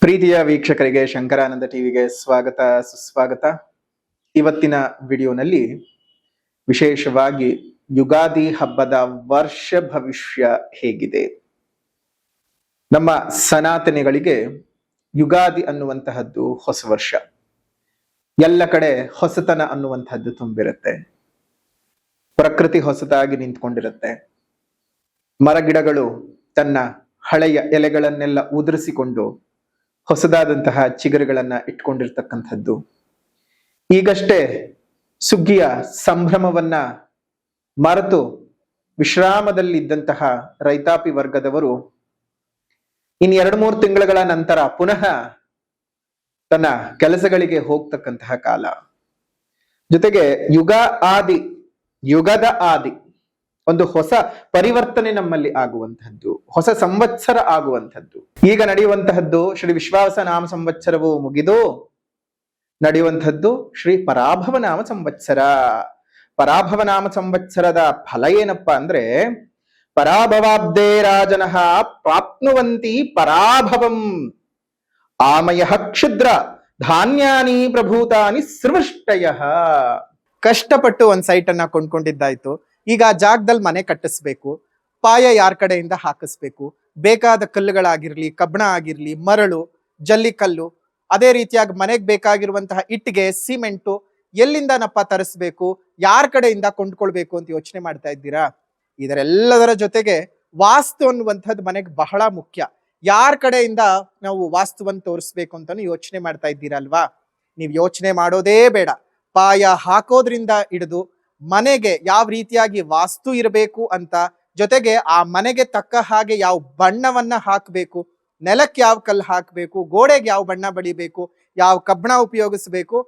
ಪ್ರೀತಿಯ ವೀಕ್ಷಕರಿಗೆ ಶಂಕರಾನಂದ ಟಿವಿಗೆ ಸ್ವಾಗತ ಸುಸ್ವಾಗತ. ಇವತ್ತಿನ ವಿಡಿಯೋನಲ್ಲಿ ವಿಶೇಷವಾಗಿ ಯುಗಾದಿ ಹಬ್ಬದ ವರ್ಷ ಭವಿಷ್ಯ ಹೇಗಿದೆ. ನಮ್ಮ ಸನಾತನಿಗಳಿಗೆ ಯುಗಾದಿ ಅನ್ನುವಂತಹದ್ದು ಹೊಸ ವರ್ಷ. ಎಲ್ಲ ಕಡೆ ಹೊಸತನ ಅನ್ನುವಂತಹದ್ದು ತುಂಬಿರುತ್ತೆ. ಪ್ರಕೃತಿ ಹೊಸತಾಗಿ ನಿಂತ್ಕೊಂಡಿರುತ್ತೆ. ಮರಗಿಡಗಳು ತನ್ನ ಹಳೆಯ ಎಲೆಗಳನ್ನೆಲ್ಲ ಉದುರಿಸಿಕೊಂಡು ಹೊಸದಾದಂತಹ ಚಿಗುರುಗಳನ್ನ ಇಟ್ಕೊಂಡಿರ್ತಕ್ಕಂಥದ್ದು. ಈಗಷ್ಟೇ ಸುಗ್ಗಿಯ ಸಂಭ್ರಮವನ್ನ ಮರೆತು ವಿಶ್ರಾಮದಲ್ಲಿದ್ದಂತಹ ರೈತಾಪಿ ವರ್ಗದವರು ಇನ್ನು 2-3 ತಿಂಗಳ ನಂತರ ಪುನಃ ತನ್ನ ಕೆಲಸಗಳಿಗೆ ಹೋಗ್ತಕ್ಕಂತಹ ಕಾಲ. ಜೊತೆಗೆ ಯುಗದ ಆದಿ ಒಂದು ಹೊಸ ಪರಿವರ್ತನೆ ನಮ್ಮಲ್ಲಿ ಆಗುವಂತಹದ್ದು, ಹೊಸ ಸಂವತ್ಸರ ಆಗುವಂಥದ್ದು. ಈಗ ನಡೆಯುವಂತಹದ್ದು ಶ್ರೀ ವಿಶ್ವಾವಸ ನಾಮ ಸಂವತ್ಸರವು ಮುಗಿದು ನಡೆಯುವಂಥದ್ದು ಶ್ರೀ ಪರಾಭವ ನಾಮ ಸಂವತ್ಸರ. ಪರಾಭವ ನಾಮ ಸಂವತ್ಸರದ ಫಲ ಏನಪ್ಪಾ ಅಂದ್ರೆ, ಪರಾಭವಾಬ್ದೇ ರಾಜನಃ ಪ್ರಾಪ್ನುವಂತಿ ಪರಾಭವಂ ಆಮಯ ಕ್ಷುದ್ರ ಧಾನ್ಯಾನಿ ಪ್ರಭೂತಾನಿ ಸೃವಷ್ಟಯ. ಕಷ್ಟಪಟ್ಟು ಒಂದ್ ಸೈಟ್ ಅನ್ನ ಕೊಂಡ್ಕೊಂಡಿದ್ದಾಯ್ತು. ಈಗ ಆ ಜಾಗದಲ್ಲಿ ಮನೆ ಕಟ್ಟಿಸ್ಬೇಕು, ಪಾಯ ಯಾರ ಕಡೆಯಿಂದ ಹಾಕಿಸ್ಬೇಕು, ಬೇಕಾದ ಕಲ್ಲುಗಳಾಗಿರ್ಲಿ, ಕಬ್ಬಣ ಆಗಿರ್ಲಿ, ಮರಳು, ಜಲ್ಲಿಕಲ್ಲು, ಅದೇ ರೀತಿಯಾಗಿ ಮನೆಗೆ ಬೇಕಾಗಿರುವಂತಹ ಇಟ್ಟಿಗೆ, ಸಿಮೆಂಟು ಎಲ್ಲಿಂದನಪ್ಪ ತರಿಸ್ಬೇಕು, ಯಾರ ಕಡೆಯಿಂದ ಕೊಂಡ್ಕೊಳ್ಬೇಕು ಅಂತ ಯೋಚನೆ ಮಾಡ್ತಾ ಇದ್ದೀರಾ? ಇದರೆಲ್ಲದರ ಜೊತೆಗೆ ವಾಸ್ತು ಅನ್ನುವಂಥದ್ದು ಮನೆಗೆ ಬಹಳ ಮುಖ್ಯ. ಯಾರ ಕಡೆಯಿಂದ ನಾವು ವಾಸ್ತುವನ್ನು ತೋರಿಸ್ಬೇಕು ಅಂತಾನು ಯೋಚನೆ ಮಾಡ್ತಾ ಇದ್ದೀರಲ್ವಾ? ನೀವು ಯೋಚನೆ ಮಾಡೋದೇ ಬೇಡ. ಪಾಯ ಹಾಕೋದ್ರಿಂದ ಹಿಡಿದು ಮನೆಗೆ ಯಾವ ರೀತಿಯಾಗಿ ವಾಸ್ತು ಇರಬೇಕು ಅಂತ, ಜೊತೆಗೆ ಆ ಮನೆಗೆ ತಕ್ಕ ಹಾಗೆ ಯಾವ ಬಣ್ಣವನ್ನ ಹಾಕಬೇಕು, ನೆಲಕ್ಕೆ ಯಾವ ಕಲ್ಲು ಹಾಕಬೇಕು, ಗೋಡೆಗೆ ಯಾವ ಬಣ್ಣ ಬಡಿಬೇಕು, ಯಾವ ಕಬ್ಬಣ ಉಪಯೋಗಿಸಬೇಕು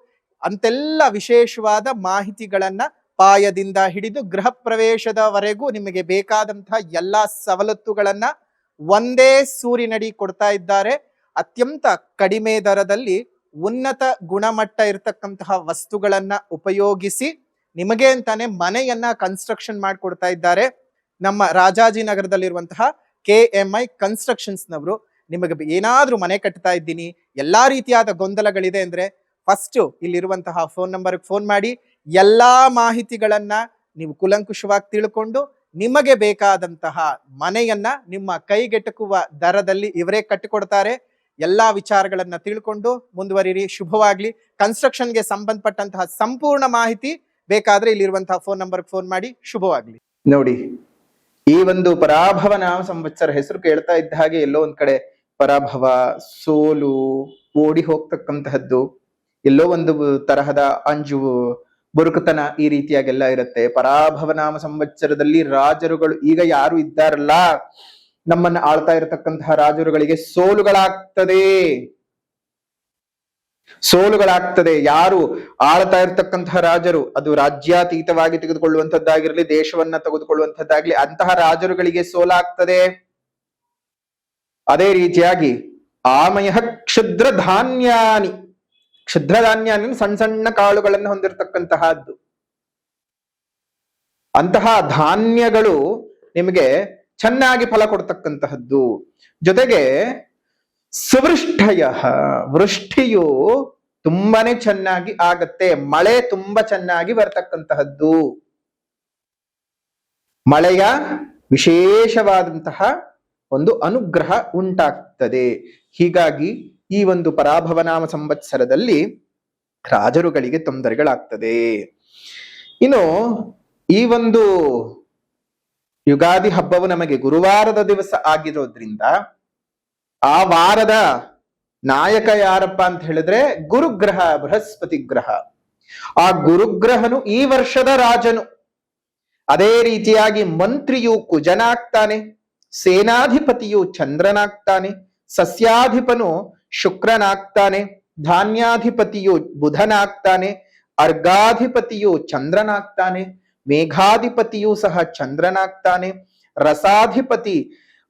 ಅಂತೆಲ್ಲ ವಿಶೇಷವಾದ ಮಾಹಿತಿಗಳನ್ನ ಪಾಯದಿಂದ ಹಿಡಿದು ಗೃಹ ಪ್ರವೇಶದವರೆಗೂ ನಿಮಗೆ ಬೇಕಾದಂತಹ ಎಲ್ಲಾ ಸವಲತ್ತುಗಳನ್ನ ಒಂದೇ ಸೂರಿನಡಿ ಕೊಡ್ತಾ ಇದ್ದಾರೆ. ಅತ್ಯಂತ ಕಡಿಮೆ ದರದಲ್ಲಿ ಉನ್ನತ ಗುಣಮಟ್ಟ ಇರತಕ್ಕಂತಹ ವಸ್ತುಗಳನ್ನ ಉಪಯೋಗಿಸಿ ನಿಮಗೆ ಅಂತಾನೆ ಮನೆಯನ್ನ ಕನ್ಸ್ಟ್ರಕ್ಷನ್ ಮಾಡಿಕೊಡ್ತಾ ಇದ್ದಾರೆ. ನಮ್ಮ ರಾಜಾಜಿನಗರದಲ್ಲಿರುವಂತಹ KMI ಕನ್ಸ್ಟ್ರಕ್ಷನ್ಸ್ ನವರು ನಿಮಗೆ ಏನಾದ್ರೂ ಮನೆ ಕಟ್ತಾ ಇದ್ದೀನಿ, ಎಲ್ಲಾ ರೀತಿಯಾದ ಗೊಂದಲಗಳಿದೆ ಅಂದ್ರೆ ಫಸ್ಟ್ ಇಲ್ಲಿರುವಂತಹ ಫೋನ್ ನಂಬರ್ಗೆ ಫೋನ್ ಮಾಡಿ ಎಲ್ಲಾ ಮಾಹಿತಿಗಳನ್ನ ನೀವು ಕುಲಂಕುಷವಾಗಿ ತಿಳ್ಕೊಂಡು ನಿಮಗೆ ಬೇಕಾದಂತಹ ಮನೆಯನ್ನ ನಿಮ್ಮ ಕೈಗೆಟಕುವ ದರದಲ್ಲಿ ಇವರೇ ಕಟ್ಟಿಕೊಡ್ತಾರೆ. ಎಲ್ಲಾ ವಿಚಾರಗಳನ್ನ ತಿಳ್ಕೊಂಡು ಮುಂದುವರಿರಿ. ಶುಭವಾಗ್ಲಿ. ಕನ್ಸ್ಟ್ರಕ್ಷನ್ಗೆ ಸಂಬಂಧಪಟ್ಟಂತಹ ಸಂಪೂರ್ಣ ಮಾಹಿತಿ ಬೇಕಾದ್ರೆ ಇಲ್ಲಿರುವಂತಹ ಫೋನ್ ನಂಬರ್ಗೆ ಫೋನ್ ಮಾಡಿ. ಶುಭವಾಗ್ಲಿ. ನೋಡಿ, ಈ ಒಂದು ಪರಾಭವ ನಾಮ ಸಂವತ್ಸರ ಹೆಸರು ಕೇಳ್ತಾ ಇದ್ದ ಹಾಗೆ ಎಲ್ಲೋ ಒಂದ್ ಕಡೆ ಪರಾಭವ, ಸೋಲು, ಓಡಿ ಹೋಗ್ತಕ್ಕಂತಹದ್ದು, ಎಲ್ಲೋ ಒಂದು ತರಹದ ಅಂಜು, ಬುರುಕುತನ ಈ ರೀತಿಯಾಗೆಲ್ಲ ಇರುತ್ತೆ. ಪರಾಭವ ನಾಮ ಸಂವತ್ಸರದಲ್ಲಿ ರಾಜರುಗಳು ಈಗ ಯಾರು ಇದ್ದಾರಲ್ಲ, ನಮ್ಮನ್ನ ಆಳ್ತಾ ಇರತಕ್ಕಂತಹ ರಾಜರುಗಳಿಗೆ ಸೋಲುಗಳಾಗ್ತದೆ. ಯಾರು ಆಳ್ತಾ ಇರ್ತಕ್ಕಂತಹ ರಾಜರು, ಅದು ರಾಜ್ಯಾತೀತವಾಗಿ ತೆಗೆದುಕೊಳ್ಳುವಂತದ್ದಾಗಿರ್ಲಿ, ದೇಶವನ್ನ ತೆಗೆದುಕೊಳ್ಳುವಂತದ್ದಾಗ್ಲಿ, ಅಂತಹ ರಾಜರುಗಳಿಗೆ ಸೋಲಾಗ್ತದೆ. ಅದೇ ರೀತಿಯಾಗಿ ಆಮಯ ಕ್ಷುದ್ರ ಧಾನ್ಯಾನಿ ಸಣ್ಣ ಸಣ್ಣ ಕಾಳುಗಳನ್ನು ಹೊಂದಿರತಕ್ಕಂತಹದ್ದು, ಅಂತಹ ಧಾನ್ಯಗಳು ನಿಮಗೆ ಚೆನ್ನಾಗಿ ಫಲ ಕೊಡ್ತಕ್ಕಂತಹದ್ದು. ಜೊತೆಗೆ ಸುವೃಷ್ಟಯ, ವೃಷ್ಟಿಯು ತುಂಬಾನೇ ಚೆನ್ನಾಗಿ ಆಗತ್ತೆ. ಮಳೆ ತುಂಬಾ ಚೆನ್ನಾಗಿ ಬರ್ತಕ್ಕಂತಹದ್ದು, ಮಳೆಯ ವಿಶೇಷವಾದಂತಹ ಒಂದು ಅನುಗ್ರಹ ಉಂಟಾಗ್ತದೆ. ಹೀಗಾಗಿ ಈ ಒಂದು ಪರಾಭವನಾಮ ಸಂವತ್ಸರದಲ್ಲಿ ರಾಜರುಗಳಿಗೆ ತೊಂದರೆಗಳಾಗ್ತದೆ. ಇನ್ನು ಈ ಒಂದು ಯುಗಾದಿ ಹಬ್ಬವು ನಮಗೆ ಗುರುವಾರದ ದಿವಸ ಆಗಿರೋದ್ರಿಂದ ಆ ವಾರದ ನಾಯಕ ಯಾರಪ್ಪ ಅಂತ ಹೇಳಿದ್ರೆ ಗುರುಗ್ರಹ, ಬೃಹಸ್ಪತಿ ಗ್ರಹ. ಆ ಗುರುಗ್ರಹನು ಈ ವರ್ಷದ ರಾಜನು. ಅದೇ ರೀತಿಯಾಗಿ ಮಂತ್ರಿಯು ಕುಜನಾಗ್ತಾನೆ, ಸೇನಾಧಿಪತಿಯು ಚಂದ್ರನಾಗ್ತಾನೆ, ಸಸ್ಯಾಧಿಪನು ಶುಕ್ರನಾಗ್ತಾನೆ, ಧಾನ್ಯಾಧಿಪತಿಯು ಬುಧನಾಗ್ತಾನೆ, ಅರ್ಘಾಧಿಪತಿಯು ಚಂದ್ರನಾಗ್ತಾನೆ, ಮೇಘಾಧಿಪತಿಯು ಸಹ ಚಂದ್ರನಾಗ್ತಾನೆ, ರಸಾಧಿಪತಿ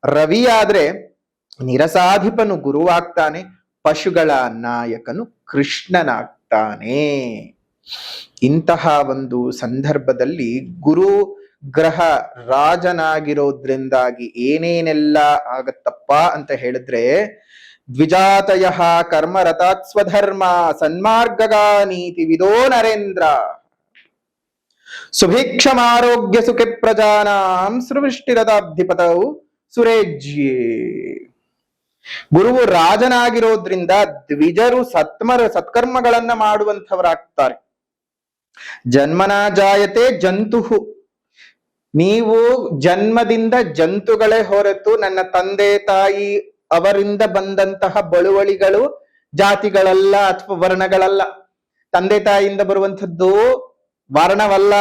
ರವಿಯಾದ್ರೆ ನಿರಸಾಧಿಪನು ಗುರುವಾಗ್ತಾನೆ, ಪಶುಗಳ ನಾಯಕನು ಕೃಷ್ಣನಾಗ್ತಾನೆ. ಇಂತಹ ಒಂದು ಸಂದರ್ಭದಲ್ಲಿ ಗುರು ಗ್ರಹ ರಾಜನಾಗಿರೋದ್ರಿಂದಾಗಿ ಏನೇನೆಲ್ಲ ಆಗತ್ತಪ್ಪ ಅಂತ ಹೇಳಿದ್ರೆ, ದ್ವಿಜಾತಯ ಕರ್ಮರತಾತ್ ಸ್ವಧರ್ಮ ಸನ್ಮಾರ್ಗಗಾನೀತಿ ವಿದೋ ನರೇಂದ್ರ ಸುಭಿಕ್ಷಮಾರೋಗ್ಯ ಸುಖೆ ಪ್ರಜಾನಾಂ ಸೃಷ್ಟಿರದಾಧಿಪತೌ ಸುರೇಜ್ಯೇ. ಗುರುವು ರಾಜನಾಗಿರೋದ್ರಿಂದ ದ್ವಿಜರು ಸತ್ಕರ್ಮಗಳನ್ನ ಮಾಡುವಂಥವರಾಗ್ತಾರೆ. ಜನ್ಮನ ಜಾಯತೆ ಜಂತುಹು, ನೀವು ಜನ್ಮದಿಂದ ಜಂತುಗಳೇ ಹೊರತು ನನ್ನ ತಂದೆ ತಾಯಿ ಅವರಿಂದ ಬಂದಂತಹ ಬಳುವಳಿಗಳು ಜಾತಿಗಳಲ್ಲ ಅಥವಾ ವರ್ಣಗಳಲ್ಲ. ತಂದೆ ತಾಯಿಯಿಂದ ಬರುವಂಥದ್ದು ವರ್ಣವಲ್ಲ.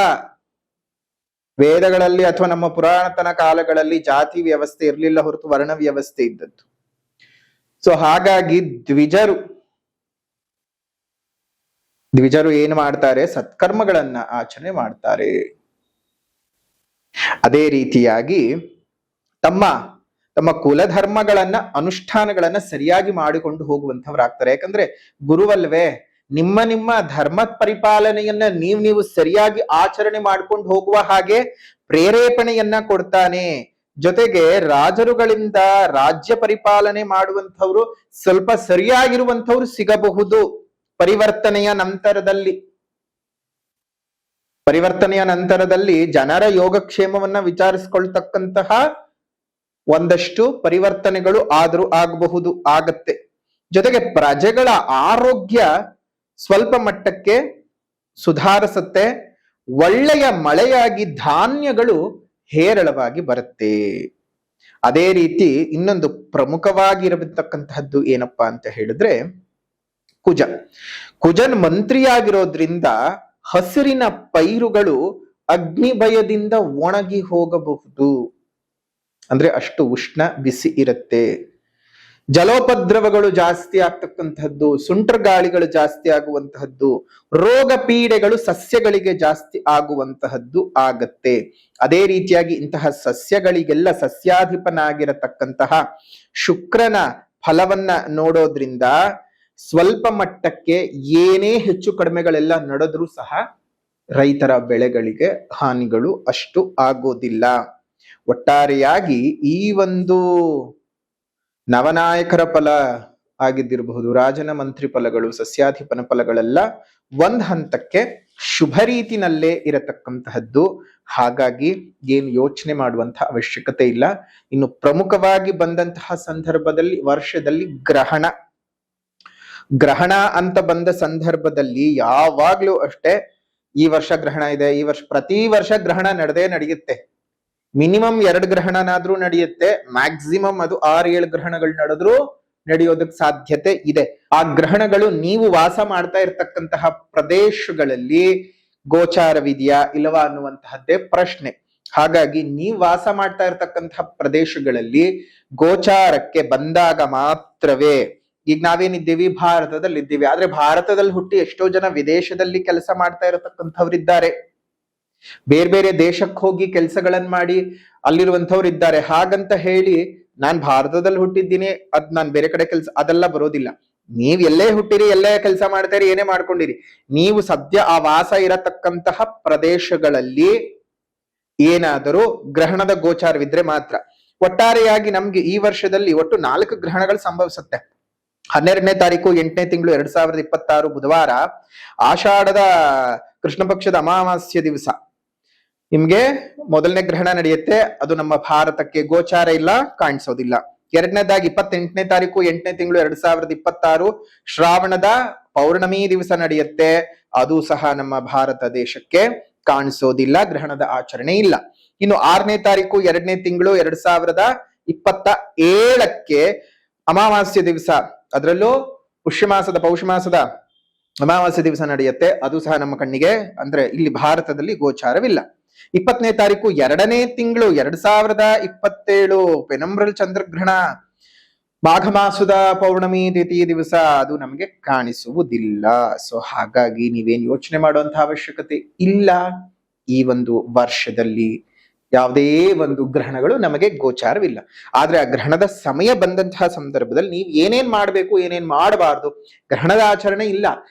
ವೇದಗಳಲ್ಲಿ ಅಥವಾ ನಮ್ಮ ಪುರಾತನ ಕಾಲಗಳಲ್ಲಿ ಜಾತಿ ವ್ಯವಸ್ಥೆ ಇರಲಿಲ್ಲ ಹೊರತು ವರ್ಣ ವ್ಯವಸ್ಥೆ ಇದ್ದದ್ದು. ಸೊ ಹಾಗಾಗಿ ದ್ವಿಜರು ಏನು ಮಾಡ್ತಾರೆ? ಸತ್ಕರ್ಮಗಳನ್ನ ಆಚರಣೆ ಮಾಡ್ತಾರೆ. ಅದೇ ರೀತಿಯಾಗಿ ತಮ್ಮ ಕುಲಧರ್ಮಗಳನ್ನ ಅನುಷ್ಠಾನಗಳನ್ನ ಸರಿಯಾಗಿ ಮಾಡಿಕೊಂಡು ಹೋಗುವಂಥವ್ರಾಗ್ತಾರೆ. ಯಾಕಂದ್ರೆ ಗುರುವಲ್ವೇ, ನಿಮ್ಮ ಧರ್ಮ ಪರಿಪಾಲನೆಯನ್ನ ನೀವು ಸರಿಯಾಗಿ ಆಚರಣೆ ಮಾಡ್ಕೊಂಡು ಹೋಗುವ ಹಾಗೆ ಪ್ರೇರೇಪಣೆಯನ್ನ ಕೊಡ್ತಾನೆ. ಜೊತೆಗೆ ರಾಜರುಗಳಿಂದ ರಾಜ್ಯ ಪರಿಪಾಲನೆ ಮಾಡುವಂಥವ್ರು ಸ್ವಲ್ಪ ಸರಿಯಾಗಿರುವಂಥವ್ರು ಸಿಗಬಹುದು ಪರಿವರ್ತನೆಯ ನಂತರದಲ್ಲಿ ಜನರ ಯೋಗಕ್ಷೇಮವನ್ನ ವಿಚಾರಿಸ್ಕೊಳ್ತಕ್ಕಂತಹ ಒಂದಷ್ಟು ಪರಿವರ್ತನೆಗಳು ಆದ್ರೂ ಆಗತ್ತೆ. ಜೊತೆಗೆ ಪ್ರಜೆಗಳ ಆರೋಗ್ಯ ಸ್ವಲ್ಪ ಮಟ್ಟಕ್ಕೆ ಸುಧಾರಿಸುತ್ತೆ. ಒಳ್ಳೆಯ ಮಳೆಯಾಗಿ ಧಾನ್ಯಗಳು ಹೇರಳವಾಗಿ ಬರುತ್ತೆ. ಅದೇ ರೀತಿ ಇನ್ನೊಂದು ಪ್ರಮುಖವಾಗಿರತಕ್ಕಂತಹದ್ದು ಏನಪ್ಪಾ ಅಂತ ಹೇಳಿದ್ರೆ, ಕುಜನ್ ಮಂತ್ರಿಯಾಗಿರೋದ್ರಿಂದ ಹಸಿರಿನ ಪೈರುಗಳು ಅಗ್ನಿ ಭಯದಿಂದ ಒಣಗಿ ಹೋಗಬಹುದು. ಅಂದ್ರೆ ಅಷ್ಟು ಉಷ್ಣ ಬಿಸಿ ಇರುತ್ತೆ. ಜಲೋಪದ್ರವಗಳು ಜಾಸ್ತಿ ಆಗ್ತಕ್ಕಂತಹದ್ದು, ಸುಂಟರ್ ಗಾಳಿಗಳು ಜಾಸ್ತಿ ಆಗುವಂತಹದ್ದು, ರೋಗ ಪೀಡೆಗಳು ಸಸ್ಯಗಳಿಗೆ ಜಾಸ್ತಿ ಆಗುವಂತಹದ್ದು ಆಗತ್ತೆ. ಅದೇ ರೀತಿಯಾಗಿ ಇಂತಹ ಸಸ್ಯಗಳಿಗೆಲ್ಲ ಸಸ್ಯಾಧಿಪನಾಗಿರತಕ್ಕಂತಹ ಶುಕ್ರನ ಫಲವನ್ನ ನೋಡೋದ್ರಿಂದ ಸ್ವಲ್ಪ ಮಟ್ಟಕ್ಕೆ ಏನೇ ಹೆಚ್ಚು ಕಡಿಮೆಗಳೆಲ್ಲ ನಡೆದ್ರೂ ಸಹ ರೈತರ ಬೆಳೆಗಳಿಗೆ ಹಾನಿಗಳು ಅಷ್ಟು ಆಗೋದಿಲ್ಲ. ಒಟ್ಟಾರೆಯಾಗಿ ಈ ಒಂದು ನವನಾಯಕರ ಫಲ ಆಗಿದ್ದಿರಬಹುದು, ರಾಜನ ಮಂತ್ರಿ ಫಲಗಳು, ಸಸ್ಯಾಧಿಪನ ಫಲಗಳೆಲ್ಲ ಒಂದ್ ಹಂತಕ್ಕೆ ಶುಭ ರೀತಿನಲ್ಲೇ ಇರತಕ್ಕಂತಹದ್ದು. ಹಾಗಾಗಿ ಏನು ಯೋಚನೆ ಮಾಡುವಂತಹ ಅವಶ್ಯಕತೆ ಇಲ್ಲ. ಇನ್ನು ಪ್ರಮುಖವಾಗಿ ಬಂದಂತಹ ಸಂದರ್ಭದಲ್ಲಿ ವರ್ಷದಲ್ಲಿ ಗ್ರಹಣ ಅಂತ ಬಂದ ಸಂದರ್ಭದಲ್ಲಿ ಯಾವಾಗ್ಲೂ ಅಷ್ಟೇ, ಈ ವರ್ಷ ಗ್ರಹಣ ಇದೆ, ಪ್ರತಿ ವರ್ಷ ಗ್ರಹಣ ನಡೆಯುತ್ತೆ. ಮಿನಿಮಮ್ 2 ಗ್ರಹಣನಾದ್ರೂ ನಡೆಯುತ್ತೆ. ಮ್ಯಾಕ್ಸಿಮಮ್ ಅದು 6-7 ಗ್ರಹಣಗಳು ನಡೆಯೋದಕ್ಕೆ ಸಾಧ್ಯತೆ ಇದೆ. ಆ ಗ್ರಹಣಗಳು ನೀವು ವಾಸ ಮಾಡ್ತಾ ಇರ್ತಕ್ಕಂತಹ ಪ್ರದೇಶಗಳಲ್ಲಿ ಗೋಚಾರವಿದೆಯಾ ಇಲ್ಲವಾ ಅನ್ನುವಂತಹದ್ದೇ ಪ್ರಶ್ನೆ. ಹಾಗಾಗಿ ನೀವು ವಾಸ ಮಾಡ್ತಾ ಇರ್ತಕ್ಕಂತಹ ಪ್ರದೇಶಗಳಲ್ಲಿ ಗೋಚಾರಕ್ಕೆ ಬಂದಾಗ ಮಾತ್ರವೇ, ಈಗ ನಾವೇನಿದ್ದೀವಿ ಭಾರತದಲ್ಲಿ ಇದ್ದೀವಿ, ಆದ್ರೆ ಭಾರತದಲ್ಲಿ ಹುಟ್ಟಿ ಎಷ್ಟೋ ಜನ ವಿದೇಶದಲ್ಲಿ ಕೆಲಸ ಮಾಡ್ತಾ ಇರತಕ್ಕಂಥವ್ರಿದ್ದಾರೆ, ಬೇರೆ ಬೇರೆ ದೇಶಕ್ಕೆ ಹೋಗಿ ಕೆಲಸಗಳನ್ನ ಮಾಡಿ ಅಲ್ಲಿರುವಂಥವ್ರು ಇದ್ದಾರೆ. ಹಾಗಂತ ಹೇಳಿ ನಾನ್ ಭಾರತದಲ್ಲಿ ಹುಟ್ಟಿದ್ದೀನಿ, ನಾನ್ ಬೇರೆ ಕಡೆ ಕೆಲಸ, ಅದೆಲ್ಲ ಬರೋದಿಲ್ಲ. ನೀವ್ ಎಲ್ಲೇ ಹುಟ್ಟಿರಿ, ಎಲ್ಲೇ ಕೆಲಸ ಮಾಡ್ತೀರಿ, ಏನೇ ಮಾಡ್ಕೊಂಡಿರಿ, ನೀವು ಸದ್ಯ ಆ ವಾಸ ಇರತಕ್ಕಂತಹ ಪ್ರದೇಶಗಳಲ್ಲಿ ಏನಾದರೂ ಗ್ರಹಣದ ಗೋಚಾರವಿದ್ರೆ ಮಾತ್ರ. ಒಟ್ಟಾರೆಯಾಗಿ ನಮ್ಗೆ ಈ ವರ್ಷದಲ್ಲಿ ಒಟ್ಟು 4 ಗ್ರಹಣಗಳು ಸಂಭವಿಸುತ್ತೆ. 12ನೇ ತಾರೀಕು 8ನೇ ತಿಂಗಳು 2026 ಬುಧವಾರ, ಆಷಾಢದ ಕೃಷ್ಣ ಪಕ್ಷದ ಅಮಾವಾಸ್ಯ ದಿವಸ ನಿಮ್ಗೆ ಮೊದಲನೇ ಗ್ರಹಣ ನಡೆಯುತ್ತೆ. ಅದು ನಮ್ಮ ಭಾರತಕ್ಕೆ ಗೋಚಾರ ಇಲ್ಲ, ಕಾಣಿಸೋದಿಲ್ಲ. 2ನೇದಾಗಿ 28ನೇ ತಾರೀಕು 8ನೇ ತಿಂಗಳು 2026 ಶ್ರಾವಣದ ಪೌರ್ಣಮಿ ದಿವಸ ನಡೆಯುತ್ತೆ. ಅದು ಸಹ ನಮ್ಮ ಭಾರತ ದೇಶಕ್ಕೆ ಕಾಣಿಸೋದಿಲ್ಲ, ಗ್ರಹಣದ ಆಚರಣೆ ಇಲ್ಲ. ಇನ್ನು 6ನೇ ತಾರೀಕು 2ನೇ ತಿಂಗಳು 2027 ಅಮಾವಾಸ್ಯ ದಿವಸ, ಅದರಲ್ಲೂ ಪೌಷ ಮಾಸದ ಅಮಾವಾಸ್ಯ ದಿವಸ ನಡೆಯುತ್ತೆ. ಅದು ಸಹ ನಮ್ಮ ಕಣ್ಣಿಗೆ, ಅಂದ್ರೆ ಇಲ್ಲಿ ಭಾರತದಲ್ಲಿ ಗೋಚಾರವಿಲ್ಲ. 20ನೇ ತಾರೀಕು 2ನೇ ತಿಂಗಳು 2027 ಪೆನಂಬ್ರಲ್ ಚಂದ್ರಗ್ರಹಣ, ಮಾಘ ಮಾಸದ ಪೌರ್ಣಮಿ ದ್ವಿತೀಯ ದಿವಸ, ಅದು ನಮಗೆ ಕಾಣಿಸುವುದಿಲ್ಲ. ಸೊ ಹಾಗಾಗಿ ನೀವೇನ್ ಯೋಚನೆ ಮಾಡುವಂತಹ ಅವಶ್ಯಕತೆ ಇಲ್ಲ. ಈ ಒಂದು ವರ್ಷದಲ್ಲಿ ಯಾವುದೇ ಒಂದು ಗ್ರಹಣಗಳು ನಮಗೆ ಗೋಚಾರವಿಲ್ಲ. ಆದ್ರೆ ಆ ಗ್ರಹಣದ ಸಮಯ ಬಂದಂತಹ ಸಂದರ್ಭದಲ್ಲಿ ನೀವು ಏನೇನ್ ಮಾಡ್ಬೇಕು, ಏನೇನ್ ಮಾಡಬಾರ್ದು, ಗ್ರಹಣದ ಆಚರಣೆ ಇಲ್ಲ,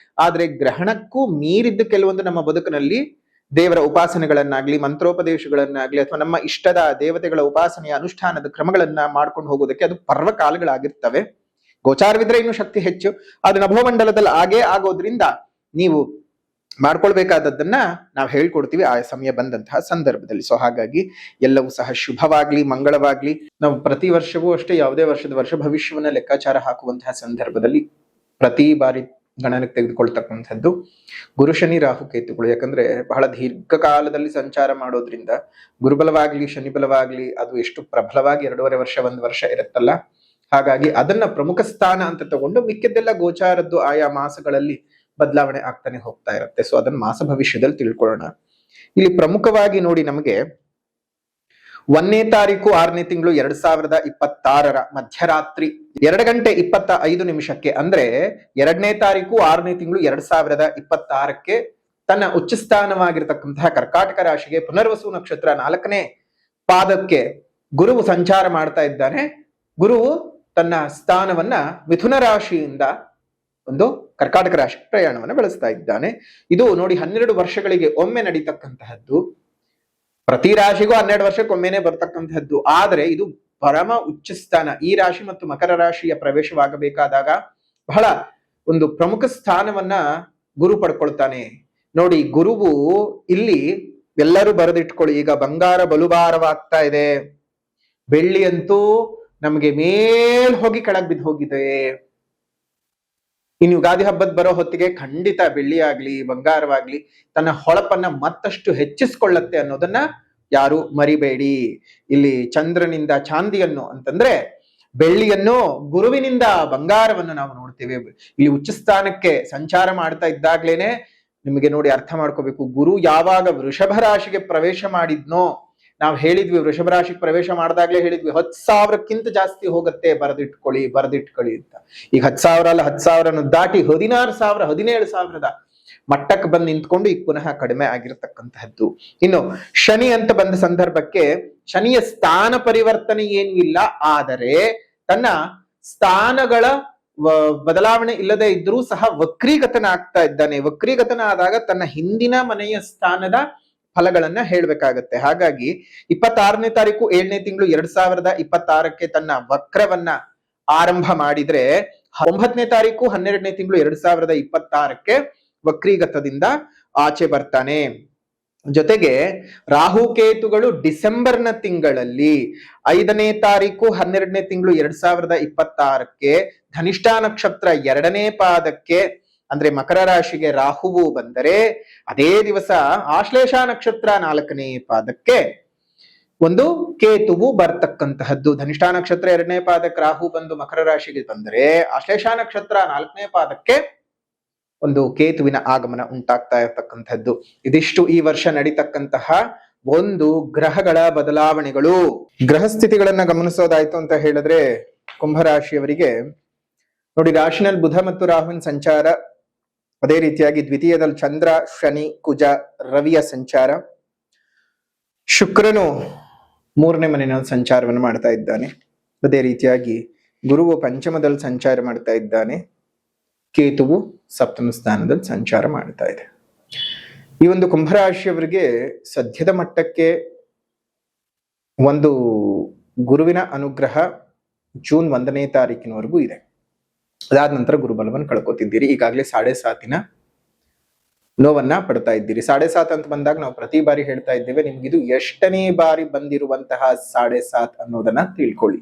ಆದ್ರೆ ಗ್ರಹಣಕ್ಕೂ ಮೀರಿದ್ದು ಕೆಲವೊಂದು ನಮ್ಮ ಬದುಕಿನಲ್ಲಿ ದೇವರ ಉಪಾಸನೆಗಳನ್ನಾಗ್ಲಿ, ಮಂತ್ರೋಪದೇಶಗಳನ್ನಾಗ್ಲಿ, ಅಥವಾ ನಮ್ಮ ಇಷ್ಟದ ದೇವತೆಗಳ ಉಪಾಸನೆಯ ಅನುಷ್ಠಾನದ ಕ್ರಮಗಳನ್ನ ಮಾಡ್ಕೊಂಡು ಹೋಗೋದಕ್ಕೆ ಅದು ಪರ್ವಕಾಲಗಳಾಗಿರ್ತವೆ. ಗೋಚಾರವಿದ್ರೆ ಇನ್ನು ಶಕ್ತಿ ಹೆಚ್ಚು. ಅದು ನಭೋಮಂಡಲದಲ್ಲಿ ಆಗೇ ಆಗೋದ್ರಿಂದ ನೀವು ಮಾಡ್ಕೊಳ್ಬೇಕಾದದ್ದನ್ನ ನಾವು ಹೇಳ್ಕೊಡ್ತೀವಿ ಆ ಸಮಯ ಬಂದಂತಹ ಸಂದರ್ಭದಲ್ಲಿ. ಸೊ ಹಾಗಾಗಿ ಎಲ್ಲವೂ ಸಹ ಶುಭವಾಗ್ಲಿ, ಮಂಗಳವಾಗ್ಲಿ. ನಾವು ಪ್ರತಿ ವರ್ಷವೂ ಅಷ್ಟೇ ಯಾವುದೇ ವರ್ಷ ಭವಿಷ್ಯವನ್ನ ಲೆಕ್ಕಾಚಾರ ಹಾಕುವಂತಹ ಸಂದರ್ಭದಲ್ಲಿ ಪ್ರತಿ ಬಾರಿ ಗಣನಕ್ಕೆ ತೆಗೆದುಕೊಳ್ತಕ್ಕಂಥದ್ದು ಗುರು ಶನಿ ರಾಹು ಕೇತುಗಳು. ಯಾಕಂದ್ರೆ ಬಹಳ ದೀರ್ಘಕಾಲದಲ್ಲಿ ಸಂಚಾರ ಮಾಡೋದ್ರಿಂದ ಗುರುಬಲವಾಗ್ಲಿ ಶನಿ ಬಲವಾಗ್ಲಿ ಅದು ಎಷ್ಟು ಪ್ರಬಲವಾಗಿ 2.5 ವರ್ಷ 1 ವರ್ಷ ಇರುತ್ತಲ್ಲ, ಹಾಗಾಗಿ ಅದನ್ನ ಪ್ರಮುಖ ಸ್ಥಾನ ಅಂತ ತಗೊಂಡು ಮಿಕ್ಕಿದ್ದೆಲ್ಲ ಗೋಚಾರದ್ದು ಆಯಾ ಮಾಸಗಳಲ್ಲಿ ಬದಲಾವಣೆ ಆಗ್ತಾನೆ ಹೋಗ್ತಾ ಇರುತ್ತೆ. ಸೊ ಅದನ್ನ ಮಾಸ ಭವಿಷ್ಯದಲ್ಲಿ ತಿಳ್ಕೊಳ್ಳೋಣ. ಇಲ್ಲಿ ಪ್ರಮುಖವಾಗಿ ನೋಡಿ, ನಮಗೆ 1ನೇ ತಾರೀಕು 6ನೇ ತಿಂಗಳು 2026 ಮಧ್ಯರಾತ್ರಿ 2:25 ಅಂದ್ರೆ 2ನೇ ತಾರೀಕು 6ನೇ ತಿಂಗಳು 2026 ತನ್ನ ಉಚ್ಚ ಸ್ಥಾನವಾಗಿರ್ತಕ್ಕಂತಹ ಕರ್ಕಾಟಕ ರಾಶಿಗೆ ಪುನರ್ವಸು ನಕ್ಷತ್ರ 4ನೇ ಪಾದಕ್ಕೆ ಗುರುವು ಸಂಚಾರ ಮಾಡ್ತಾ ಇದ್ದಾನೆ. ಗುರುವು ತನ್ನ ಸ್ಥಾನವನ್ನ ಮಿಥುನ ರಾಶಿಯಿಂದ ಒಂದು ಕರ್ಕಾಟಕ ರಾಶಿ ಪ್ರಯಾಣವನ್ನು ಬೆಳೆಸ್ತಾ ಇದ್ದಾನೆ. ಇದು ನೋಡಿ 12 ವರ್ಷಗಳಿಗೆ ಒಮ್ಮೆ ನಡೀತಕ್ಕಂತಹದ್ದು. ಪ್ರತಿ ರಾಶಿಗೂ 12 ವರ್ಷಕ್ಕೊಮ್ಮೆನೆ ಬರ್ತಕ್ಕಂತಹದ್ದು. ಆದ್ರೆ ಇದು ಪರಮ ಉಚ್ಚ ಸ್ಥಾನ. ಈ ರಾಶಿ ಮತ್ತು ಮಕರ ರಾಶಿಯ ಪ್ರವೇಶವಾಗಬೇಕಾದಾಗ ಬಹಳ ಒಂದು ಪ್ರಮುಖ ಸ್ಥಾನವನ್ನ ಗುರು ಪಡ್ಕೊಳ್ತಾನೆ. ನೋಡಿ, ಗುರುವು ಇಲ್ಲಿ ಎಲ್ಲರೂ ಬರೆದಿಟ್ಕೊಳ್ಳಿ, ಈಗ ಬಂಗಾರ ಬಲುಭಾರವಾಗ್ತಾ ಇದೆ, ಬೆಳ್ಳಿ ಅಂತೂ ನಮಗೆ ಮೇಲ್ ಹೋಗಿ ಕೆಳಗ್ ಬಿದ್ದು ಹೋಗಿದೆ. ಇನ್ನು ಯುಗಾದಿ ಹಬ್ಬದ ಬರೋ ಹೊತ್ತಿಗೆ ಖಂಡಿತ ಬೆಳ್ಳಿ ಆಗ್ಲಿ ಬಂಗಾರವಾಗ್ಲಿ ತನ್ನ ಹೊಳಪನ್ನ ಮತ್ತಷ್ಟು ಹೆಚ್ಚಿಸ್ಕೊಳ್ಳತ್ತೆ ಅನ್ನೋದನ್ನ ಯಾರು ಮರಿಬೇಡಿ. ಇಲ್ಲಿ ಚಂದ್ರನಿಂದ ಚಾಂದಿಯನ್ನು ಅಂತಂದ್ರೆ ಬೆಳ್ಳಿಯನ್ನು, ಗುರುವಿನಿಂದ ಬಂಗಾರವನ್ನು ನಾವು ನೋಡ್ತೇವೆ. ಇಲ್ಲಿ ಉಚ್ಚ ಸ್ಥಾನಕ್ಕೆ ಸಂಚಾರ ಮಾಡ್ತಾ ಇದ್ದಾಗ್ಲೇನೆ ನಿಮಗೆ ನೋಡಿ ಅರ್ಥ ಮಾಡ್ಕೋಬೇಕು, ಗುರು ಯಾವಾಗ ವೃಷಭ ರಾಶಿಗೆ ಪ್ರವೇಶ ಮಾಡಿದ್ನೋ, ನಾವು ಹೇಳಿದ್ವಿ ವೃಷಭ ರಾಶಿಗೆ ಪ್ರವೇಶ ಮಾಡಿದಾಗ್ಲೇ ಹೇಳಿದ್ವಿ 10,000ಕ್ಕಿಂತ ಜಾಸ್ತಿ ಹೋಗುತ್ತೆ, ಬರೆದಿಟ್ಕೊಳ್ಳಿ ಅಂತ. ಈಗ 10,000 ಅಲ್ಲ, 10,000 ದಾಟಿ 16,000 17,000 ಮಟ್ಟಕ್ಕೆ ಬಂದು ನಿಂತ್ಕೊಂಡು ಈಗ ಪುನಃ ಕಡಿಮೆ ಆಗಿರತಕ್ಕಂತಹದ್ದು. ಇನ್ನು ಶನಿ ಅಂತ ಬಂದ ಸಂದರ್ಭಕ್ಕೆ ಶನಿಯ ಸ್ಥಾನ ಪರಿವರ್ತನೆ ಏನೂ ಇಲ್ಲ, ಆದರೆ ತನ್ನ ಸ್ಥಾನಗಳ ಬದಲಾವಣೆ ಇಲ್ಲದೆ ಇದ್ರೂ ಸಹ ವಕ್ರೀಗತನ ಆಗ್ತಾ ಇದ್ದಾನೆ. ವಕ್ರೀಗತನ ಆದಾಗ ತನ್ನ ಹಿಂದಿನ ಮನೆಯ ಸ್ಥಾನದ ಫಲಗಳನ್ನ ಹೇಳ್ಬೇಕಾಗತ್ತೆ. ಹಾಗಾಗಿ 26ನೇ ತಾರೀಕು 7ನೇ ತಿಂಗಳು 2026 ತನ್ನ ವಕ್ರವನ್ನ ಆರಂಭ ಮಾಡಿದ್ರೆ 9ನೇ ತಾರೀಕು 12ನೇ ತಿಂಗಳು 2026 ವಕ್ರೀಗತದಿಂದ ಆಚೆ ಬರ್ತಾನೆ. ಜೊತೆಗೆ ರಾಹುಕೇತುಗಳು ಡಿಸೆಂಬರ್ನ ತಿಂಗಳಲ್ಲಿ 5ನೇ ತಾರೀಕು 12ನೇ ತಿಂಗಳು 2026 ಧನಿಷ್ಠಾ ನಕ್ಷತ್ರ 2ನೇ ಪಾದಕ್ಕೆ ಅಂದ್ರೆ ಮಕರ ರಾಶಿಗೆ ರಾಹುವು ಬಂದರೆ, ಅದೇ ದಿವಸ ಆಶ್ಲೇಷ ನಕ್ಷತ್ರ 4ನೇ ಪಾದಕ್ಕೆ ಒಂದು ಕೇತುವು ಬರ್ತಕ್ಕಂತಹದ್ದು. ಧನಿಷ್ಠಾ ನಕ್ಷತ್ರ 2ನೇ ಪಾದಕ್ಕೆ ರಾಹು ಬಂದು ಮಕರ ರಾಶಿಗೆ ಬಂದರೆ, ಆಶ್ಲೇಷ ನಕ್ಷತ್ರ 4ನೇ ಪಾದಕ್ಕೆ ಒಂದು ಕೇತುವಿನ ಆಗಮನ ಉಂಟಾಗ್ತಾ ಇರತಕ್ಕಂಥದ್ದು. ಇದಿಷ್ಟು ಈ ವರ್ಷ ನಡೀತಕ್ಕಂತಹ ಒಂದು ಗ್ರಹಗಳ ಬದಲಾವಣೆಗಳು. ಗ್ರಹ ಸ್ಥಿತಿಗಳನ್ನ ಗಮನಿಸೋದಾಯ್ತು ಅಂತ ಹೇಳಿದ್ರೆ, ಕುಂಭರಾಶಿಯವರಿಗೆ ನೋಡಿ, ರಾಶಿನಲ್ಲಿ ಬುಧ ಮತ್ತು ರಾಹುವಿನ ಸಂಚಾರ, ಅದೇ ರೀತಿಯಾಗಿ ದ್ವಿತೀಯದಲ್ಲಿ ಚಂದ್ರ ಶನಿ ಕುಜ ರವಿಯ ಸಂಚಾರ, ಶುಕ್ರನು 3ನೇ ಮನೆಯಲ್ಲಿ ಸಂಚಾರವನ್ನು ಮಾಡ್ತಾ ಇದ್ದಾನೆ. ಅದೇ ರೀತಿಯಾಗಿ ಗುರುವು ಪಂಚಮದಲ್ಲಿ ಸಂಚಾರ ಮಾಡ್ತಾ ಇದ್ದಾನೆ, ಕೇತುವು 7ಮ ಸ್ಥಾನದಲ್ಲಿ ಸಂಚಾರ ಮಾಡ್ತಾ ಇದೆ. ಈ ಒಂದು ಕುಂಭರಾಶಿಯವರಿಗೆ ಸದ್ಯದ ಮಟ್ಟಕ್ಕೆ ಒಂದು ಗುರುವಿನ ಅನುಗ್ರಹ ಜೂನ್ 1ನೇ ತಾರೀಕಿನವರೆಗೂ ಇದೆ. ಅದಾದ ನಂತರ ಗುರುಬಲವನ್ನು ಕಳ್ಕೊತಿದ್ದೀರಿ. ಈಗಾಗಲೇ 7.5 ನೋವನ್ನ ಪಡ್ತಾ ಇದ್ದೀರಿ. 7.5 ಅಂತ ಬಂದಾಗ ನಾವು ಪ್ರತಿ ಬಾರಿ ಹೇಳ್ತಾ ಇದ್ದೇವೆ, ನಿಮ್ಗಿದು ಎಷ್ಟನೇ ಬಾರಿ ಬಂದಿರುವಂತಹ 7.5 ಅನ್ನೋದನ್ನ ತಿಳ್ಕೊಳ್ಳಿ.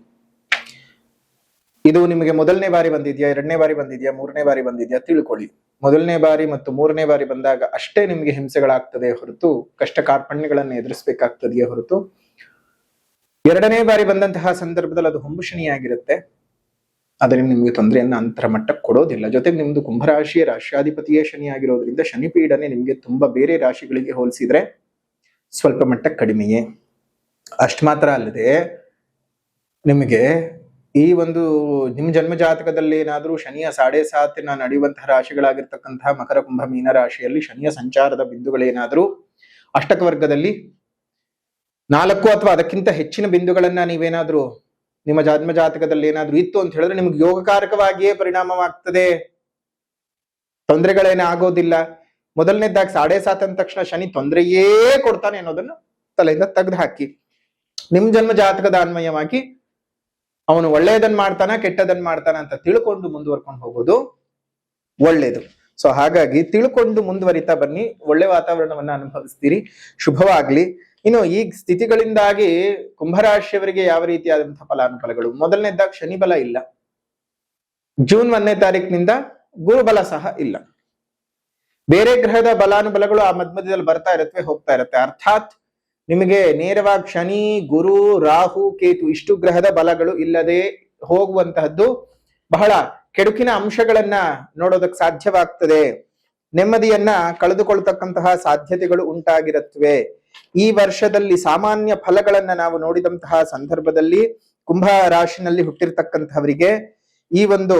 ಇದು ನಿಮಗೆ ಮೊದಲನೇ ಬಾರಿ ಬಂದಿದ್ಯಾ, 2ನೇ ಬಾರಿ ಬಂದಿದ್ಯಾ, 3ನೇ ಬಾರಿ ಬಂದಿದ್ಯಾ ತಿಳ್ಕೊಳ್ಳಿ. ಮೊದಲನೇ ಬಾರಿ ಮತ್ತು 3ನೇ ಬಾರಿ ಬಂದಾಗ ಅಷ್ಟೇ ನಿಮ್ಗೆ ಹಿಂಸೆಗಳಾಗ್ತದೆ ಹೊರತು, ಕಷ್ಟ ಕಾರ್ಪಣ್ಯಗಳನ್ನು ಎದುರಿಸ್ಬೇಕಾಗ್ತದೆಯೇ ಹೊರತು, 2ನೇ ಬಾರಿ ಬಂದಂತಹ ಸಂದರ್ಭದಲ್ಲಿ ಅದು ಹೊಂಬು ಶನಿಯಾಗಿರುತ್ತೆ, ಅದರಿಂದ ನಿಮ್ಗೆ ತೊಂದರೆಯನ್ನ ಅಂತರ ಮಟ್ಟಕ್ಕೆ ಕೊಡೋದಿಲ್ಲ. ಜೊತೆಗೆ ನಿಮ್ದು ಕುಂಭರಾಶಿಯ ರಾಶ್ಯಾಧಿಪತಿಯೇ ಶನಿ ಆಗಿರೋದ್ರಿಂದ ಶನಿ ಪೀಡನೆ ನಿಮ್ಗೆ ತುಂಬಾ ಬೇರೆ ರಾಶಿಗಳಿಗೆ ಹೋಲಿಸಿದ್ರೆ ಸ್ವಲ್ಪ ಮಟ್ಟಕ್ಕೆ ಕಡಿಮೆಯೇ. ಅಷ್ಟು ಮಾತ್ರ ಅಲ್ಲದೆ, ನಿಮಗೆ ಈ ಒಂದು ನಿಮ್ಮ ಜನ್ಮ ಜಾತಕದಲ್ಲಿ ಏನಾದ್ರೂ ಶನಿಯ 7.5 ನಡೆಯುವಂತಹ ರಾಶಿಗಳಾಗಿರ್ತಕ್ಕಂತಹ ಮಕರ ಕುಂಭ ಮೀನ ರಾಶಿಯಲ್ಲಿ ಶನಿಯ ಸಂಚಾರದ ಬಿಂದುಗಳೇನಾದ್ರೂ ಅಷ್ಟಕ ವರ್ಗದಲ್ಲಿ 4 ಅಥವಾ ಅದಕ್ಕಿಂತ ಹೆಚ್ಚಿನ ಬಿಂದುಗಳನ್ನ ನೀವೇನಾದ್ರೂ ನಿಮ್ಮ ಜನ್ಮ ಜಾತಕದಲ್ಲಿ ಏನಾದ್ರೂ ಇತ್ತು ಅಂತ ಹೇಳಿದ್ರೆ ನಿಮ್ಗೆ ಯೋಗಕಾರಕವಾಗಿಯೇ ಪರಿಣಾಮವಾಗ್ತದೆ, ತೊಂದರೆಗಳೇನ ಆಗೋದಿಲ್ಲ. ಮೊದಲನೇದಾಗಿ 7.5 ಅಂದ ತಕ್ಷಣ ಶನಿ ತೊಂದರೆಯೇ ಕೊಡ್ತಾನೆ ಅನ್ನೋದನ್ನ ತಲೆಯಿಂದ ತೆಗೆದು ಹಾಕಿ, ನಿಮ್ ಜನ್ಮ ಜಾತಕದ ಅನ್ವಯವಾಗಿ ಅವನು ಒಳ್ಳೆಯದನ್ನ ಮಾಡ್ತಾನ ಕೆಟ್ಟದನ್ನ ಮಾಡ್ತಾನ ಅಂತ ತಿಳ್ಕೊಂಡು ಮುಂದುವರ್ಕೊಂಡು ಹೋಗೋದು ಒಳ್ಳೇದು. ಸೊ ಹಾಗಾಗಿ ತಿಳ್ಕೊಂಡು ಮುಂದುವರಿತಾ ಬನ್ನಿ, ಒಳ್ಳೆ ವಾತಾವರಣವನ್ನ ಅನುಭವಿಸ್ತೀರಿ, ಶುಭವಾಗ್ಲಿ. ಇನ್ನು ಈ ಸ್ಥಿತಿಗಳಿಂದಾಗಿ ಕುಂಭರಾಶಿಯವರಿಗೆ ಯಾವ ರೀತಿಯಾದಂತಹ ಫಲಾನುಫಲಗಳು? ಮೊದಲನೇದಾಗಿ ಶನಿ ಬಲ ಇಲ್ಲ, ಜೂನ್ 1ನೇ ತಾರೀಕಿನಿಂದ ಗುರುಬಲ ಸಹ ಇಲ್ಲ. ಬೇರೆ ಗ್ರಹದ ಬಲಾನುಬಲಗಳು ಆ ಮಧ್ಯದಲ್ಲಿ ಬರ್ತಾ ಇರತ್ವೆ, ಹೋಗ್ತಾ ಇರತ್ತೆ. ಅರ್ಥಾತ್ ನಿಮಗೆ ನೇರವಾಗಿ ಶನಿ, ಗುರು, ರಾಹು, ಕೇತು ಇಷ್ಟು ಗ್ರಹದ ಬಲಗಳು ಇಲ್ಲದೆ ಹೋಗುವಂತಹದ್ದು ಬಹಳ ಕೆಡುಕಿನ ಅಂಶಗಳನ್ನ ನೋಡೋದಕ್ಕೆ ಸಾಧ್ಯವಾಗ್ತದೆ. ನೆಮ್ಮದಿಯನ್ನ ಕಳೆದುಕೊಳ್ತಕ್ಕಂತಹ ಸಾಧ್ಯತೆಗಳು ಉಂಟಾಗಿರುತ್ತವೆ. ಈ ವರ್ಷದಲ್ಲಿ ಸಾಮಾನ್ಯ ಫಲಗಳನ್ನ ನಾವು ನೋಡಿದಂತಹ ಸಂದರ್ಭದಲ್ಲಿ ಕುಂಭ ರಾಶಿನಲ್ಲಿ ಹುಟ್ಟಿರ್ತಕ್ಕಂಥವರಿಗೆ ಈ ಒಂದು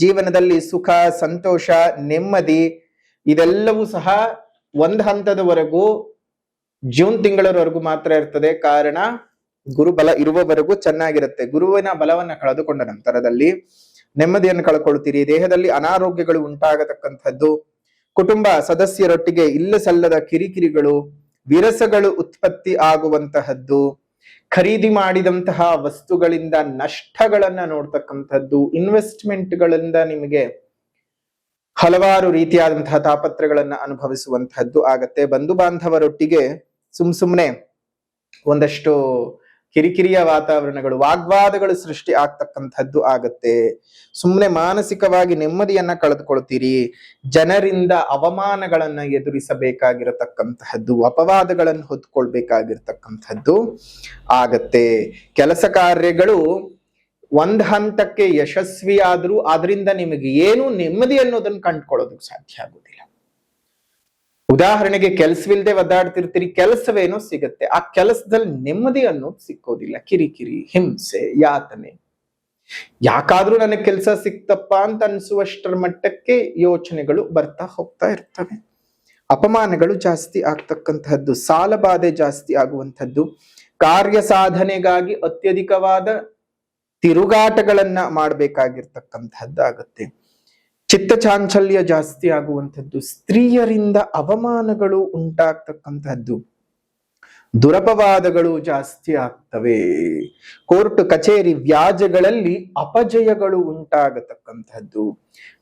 ಜೀವನದಲ್ಲಿ ಸುಖ, ಸಂತೋಷ, ನೆಮ್ಮದಿ ಇದೆಲ್ಲವೂ ಸಹ ಒಂದು ಹಂತದವರೆಗೂ ಜೂನ್ ತಿಂಗಳವರೆಗೂ ಮಾತ್ರ ಇರ್ತದೆ. ಕಾರಣ ಗುರುಬಲ ಇರುವವರೆಗೂ ಚೆನ್ನಾಗಿರುತ್ತೆ. ಗುರುವಿನ ಬಲವನ್ನ ಕಳೆದುಕೊಂಡ ನಂತರದಲ್ಲಿ ನೆಮ್ಮದಿಯನ್ನು ಕಳ್ಕೊಳ್ತೀರಿ. ದೇಹದಲ್ಲಿ ಅನಾರೋಗ್ಯಗಳು ಉಂಟಾಗತಕ್ಕಂಥದ್ದು, ಕುಟುಂಬ ಸದಸ್ಯರೊಟ್ಟಿಗೆ ಇಲ್ಲ ಸಲ್ಲದ ಕಿರಿಕಿರಿಗಳು, ವಿರಸಗಳು ಉತ್ಪತ್ತಿ ಆಗುವಂತಹದ್ದು, ಖರೀದಿ ಮಾಡಿದಂತಹ ವಸ್ತುಗಳಿಂದ ನಷ್ಟಗಳನ್ನ ನೋಡ್ತಕ್ಕಂಥದ್ದು, ಇನ್ವೆಸ್ಟ್ಮೆಂಟ್ಗಳಿಂದ ನಿಮಗೆ ಹಲವಾರು ರೀತಿಯಾದಂತಹ ತಾಪತ್ರಗಳನ್ನ ಅನುಭವಿಸುವಂತಹದ್ದು ಆಗತ್ತೆ. ಬಂಧು ಬಾಂಧವರೊಟ್ಟಿಗೆ ಸುಮ್ನೆ ಒಂದಷ್ಟು ಕಿರಿಕಿರಿಯ ವಾತಾವರಣಗಳು, ವಾಗ್ವಾದಗಳು ಸೃಷ್ಟಿ ಆಗ್ತಕ್ಕಂಥದ್ದು ಆಗತ್ತೆ. ಸುಮ್ಮನೆ ಮಾನಸಿಕವಾಗಿ ನೆಮ್ಮದಿಯನ್ನ ಕಳೆದುಕೊಳ್ತೀರಿ. ಜನರಿಂದ ಅವಮಾನಗಳನ್ನ ಎದುರಿಸಬೇಕಾಗಿರತಕ್ಕಂತಹದ್ದು, ಅಪವಾದಗಳನ್ನು ಹೊತ್ಕೊಳ್ಬೇಕಾಗಿರ್ತಕ್ಕಂಥದ್ದು ಆಗತ್ತೆ. ಕೆಲಸ ಕಾರ್ಯಗಳು ಒಂದ್ ಹಂತಕ್ಕೆ ಯಶಸ್ವಿಯಾದ್ರೂ ಅದರಿಂದ ನಿಮಗೆ ಏನು ನೆಮ್ಮದಿ ಅನ್ನೋದನ್ನ ಕಂಡುಕೊಳ್ಳೋದಕ್ಕೆ ಸಾಧ್ಯ ಆಗುದಿಲ್ಲ. ಉದಾಹರಣೆಗೆ ಕೆಲ್ಸವಿಲ್ಲದೆ ಒದ್ದಾಡ್ತಿರ್ತೀರಿ, ಕೆಲಸವೇನೋ ಸಿಗತ್ತೆ, ಆ ಕೆಲಸದಲ್ಲಿ ನೆಮ್ಮದಿ ಅನ್ನೋದು ಸಿಕ್ಕೋದಿಲ್ಲ. ಕಿರಿಕಿರಿ, ಹಿಂಸೆ, ಯಾತನೆ. ಯಾಕಾದ್ರೂ ನನಗೆ ಕೆಲಸ ಸಿಕ್ತಪ್ಪ ಅಂತ ಅನ್ಸುವಷ್ಟರ ಮಟ್ಟಕ್ಕೆ ಯೋಚನೆಗಳು ಬರ್ತಾ ಹೋಗ್ತಾ ಇರ್ತವೆ. ಅಪಮಾನಗಳು ಜಾಸ್ತಿ ಆಗ್ತಕ್ಕಂಥದ್ದು, ಸಾಲ ಬಾಧೆ ಜಾಸ್ತಿ ಆಗುವಂಥದ್ದು, ಕಾರ್ಯ ಸಾಧನೆಗಾಗಿ ಅತ್ಯಧಿಕವಾದ ತಿರುಗಾಟಗಳನ್ನ ಮಾಡ್ಬೇಕಾಗಿರ್ತಕ್ಕಂಥದ್ದು ಆಗತ್ತೆ. ಚಿತ್ತ ಚಾಂಚಲ್ಯ ಜಾಸ್ತಿ ಆಗುವಂಥದ್ದು, ಸ್ತ್ರೀಯರಿಂದ ಅವಮಾನಗಳು ಉಂಟಾಗ್ತಕ್ಕಂಥದ್ದು, ದುರಪವಾದಗಳು ಜಾಸ್ತಿ ಆಗ್ತವೆ. ಕೋರ್ಟ್ ಕಚೇರಿ ವ್ಯಾಜ್ಯಗಳಲ್ಲಿ ಅಪಜಯಗಳು ಉಂಟಾಗತಕ್ಕಂಥದ್ದು,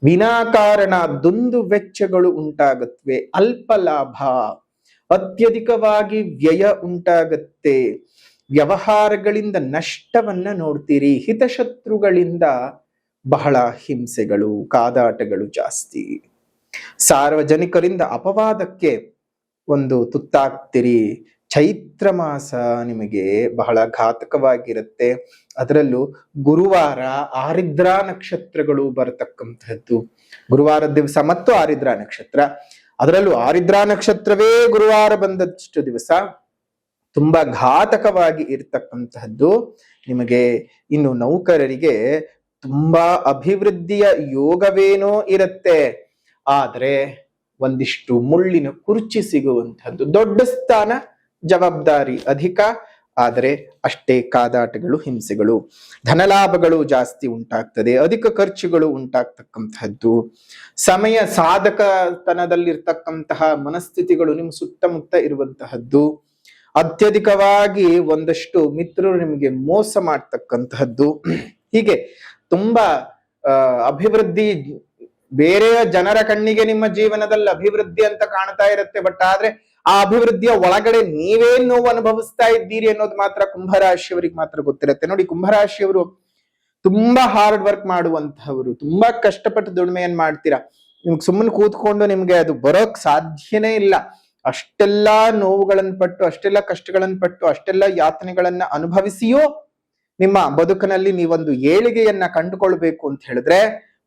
ವಿನಾಕಾರಣ ದುಂದು ವೆಚ್ಚಗಳು ಉಂಟಾಗತ್ವೆ, ಅಲ್ಪ ಲಾಭ, ಅತ್ಯಧಿಕವಾಗಿ ವ್ಯಯ ಉಂಟಾಗತ್ತೆ, ವ್ಯವಹಾರಗಳಿಂದ ನಷ್ಟವನ್ನ ನೋಡ್ತೀರಿ, ಹಿತಶತ್ರುಗಳಿಂದ ಬಹಳ ಹಿಂಸೆಗಳು, ಕಾದಾಟಗಳು ಜಾಸ್ತಿ, ಸಾರ್ವಜನಿಕರಿಂದ ಅಪವಾದಕ್ಕೆ ಒಂದು ತುತ್ತಾಗ್ತಿರಿ. ಚೈತ್ರ ಮಾಸ ನಿಮಗೆ ಬಹಳ ಘಾತಕವಾಗಿರುತ್ತೆ. ಅದರಲ್ಲೂ ಗುರುವಾರ, ಆರಿದ್ರಾ ನಕ್ಷತ್ರಗಳು ಬರತಕ್ಕಂಥದ್ದು, ಗುರುವಾರ ದಿವಸ ಮತ್ತು ಆರಿದ್ರಾ ನಕ್ಷತ್ರ, ಅದರಲ್ಲೂ ಆರಿದ್ರಾ ನಕ್ಷತ್ರವೇ ಗುರುವಾರ ಬಂದಷ್ಟು ದಿವಸ ತುಂಬಾ ಘಾತಕವಾಗಿ ಇರ್ತಕ್ಕಂತಹದ್ದು ನಿಮಗೆ. ಇನ್ನು ನೌಕರರಿಗೆ ತುಂಬಾ ಅಭಿವೃದ್ಧಿಯ ಯೋಗವೇನೋ ಇರುತ್ತೆ, ಆದ್ರೆ ಒಂದಿಷ್ಟು ಮುಳ್ಳಿನ ಕುರ್ಚಿ ಸಿಗುವಂಥದ್ದು, ದೊಡ್ಡ ಸ್ಥಾನ, ಜವಾಬ್ದಾರಿ ಅಧಿಕ, ಆದರೆ ಅಷ್ಟೇ ಕಾದಾಟಗಳು, ಹಿಂಸೆಗಳು, ಧನಲಾಭಗಳು ಜಾಸ್ತಿ ಉಂಟಾಗ್ತದೆ, ಅಧಿಕ ಖರ್ಚುಗಳು ಉಂಟಾಗ್ತಕ್ಕಂಥದ್ದು, ಸಮಯ ಸಾಧಕತನದಲ್ಲಿರ್ತಕ್ಕಂತಹ ಮನಸ್ಥಿತಿಗಳು ನಿಮ್ಮ ಸುತ್ತಮುತ್ತ ಇರುವಂತಹದ್ದು, ಅತ್ಯಧಿಕವಾಗಿ ಒಂದಷ್ಟು ಮಿತ್ರರು ನಿಮಗೆ ಮೋಸ ಮಾಡ್ತಕ್ಕಂತಹದ್ದು. ಹೀಗೆ ತುಂಬಾ ಅಭಿವೃದ್ಧಿ, ಬೇರೆಯ ಜನರ ಕಣ್ಣಿಗೆ ನಿಮ್ಮ ಜೀವನದಲ್ಲಿ ಅಭಿವೃದ್ಧಿ ಅಂತ ಕಾಣ್ತಾ ಇರುತ್ತೆ, ಬಟ್ ಆದ್ರೆ ಆ ಅಭಿವೃದ್ಧಿಯ ಒಳಗಡೆ ನೀವೇನ್ ನೋವು ಅನುಭವಿಸ್ತಾ ಇದ್ದೀರಿ ಅನ್ನೋದು ಮಾತ್ರ ಕುಂಭರಾಶಿಯವರಿಗೆ ಮಾತ್ರ ಗೊತ್ತಿರುತ್ತೆ. ನೋಡಿ, ಕುಂಭರಾಶಿಯವರು ತುಂಬಾ ಹಾರ್ಡ್ ವರ್ಕ್ ಮಾಡುವಂತಹವರು, ತುಂಬಾ ಕಷ್ಟಪಟ್ಟು ದುಡಿಮೆಯನ್ನ ಮಾಡ್ತೀರಾ. ನಿಮ್ಗೆ ಸುಮ್ಮನೆ ಕೂತ್ಕೊಂಡು ನಿಮ್ಗೆ ಅದು ಬರೋಕ್ ಸಾಧ್ಯನೇ ಇಲ್ಲ. ಅಷ್ಟೆಲ್ಲಾ ನೋವುಗಳನ್ನು ಪಟ್ಟು, ಅಷ್ಟೆಲ್ಲ ಕಷ್ಟಗಳನ್ನು ಪಟ್ಟು, ಅಷ್ಟೆಲ್ಲ ಯಾತನೆಗಳನ್ನ ಅನುಭವಿಸಿಯೋ ನಿಮ್ಮ ಬದುಕಿನಲ್ಲಿ ನೀವೊಂದು ಏಳಿಗೆಯನ್ನ ಕಂಡುಕೊಳ್ಬೇಕು ಅಂತ ಹೇಳಿದ್ರೆ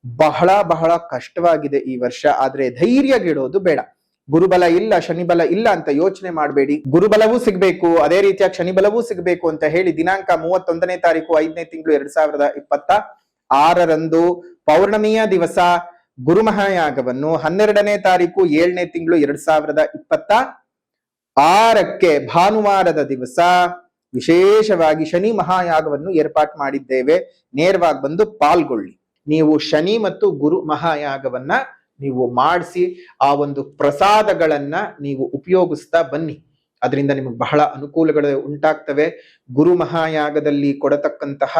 ಬಹಳ ಬಹಳ ಕಷ್ಟವಾಗಿದೆ ಈ ವರ್ಷ. ಆದ್ರೆ ಧೈರ್ಯಗಿಡೋದು ಬೇಡ. ಗುರುಬಲ ಇಲ್ಲ, ಶನಿ ಬಲ ಇಲ್ಲ ಅಂತ ಯೋಚನೆ ಮಾಡಬೇಡಿ. ಗುರುಬಲವೂ ಸಿಗ್ಬೇಕು, ಅದೇ ರೀತಿಯ ಶನಿ ಬಲವೂ ಸಿಗ್ಬೇಕು ಅಂತ ಹೇಳಿ ದಿನಾಂಕ 31ನೇ ತಾರೀಕು 5ನೇ ತಿಂಗಳು 2026 ಪೌರ್ಣಮಿಯ ದಿವಸ ಗುರು ಮಹಾಯಾಗವನ್ನು, 12ನೇ ತಾರೀಕು 7ನೇ ತಿಂಗಳು 2026 ಭಾನುವಾರದ ದಿವಸ ವಿಶೇಷವಾಗಿ ಶನಿ ಮಹಾಯಾಗವನ್ನು ಏರ್ಪಾಟ್ ಮಾಡಿದ್ದೇವೆ. ನೇರವಾಗಿ ಬಂದು ಪಾಲ್ಗೊಳ್ಳಿ. ನೀವು ಶನಿ ಮತ್ತು ಗುರು ಮಹಾಯಾಗವನ್ನ ನೀವು ಮಾಡಿಸಿ ಆ ಒಂದು ಪ್ರಸಾದಗಳನ್ನ ನೀವು ಉಪಯೋಗಿಸ್ತಾ ಬನ್ನಿ. ಅದರಿಂದ ನಿಮಗೆ ಬಹಳ ಅನುಕೂಲಗಳು ಉಂಟಾಗ್ತವೆ. ಗುರು ಮಹಾಯಾಗದಲ್ಲಿ ಕೊಡತಕ್ಕಂತಹ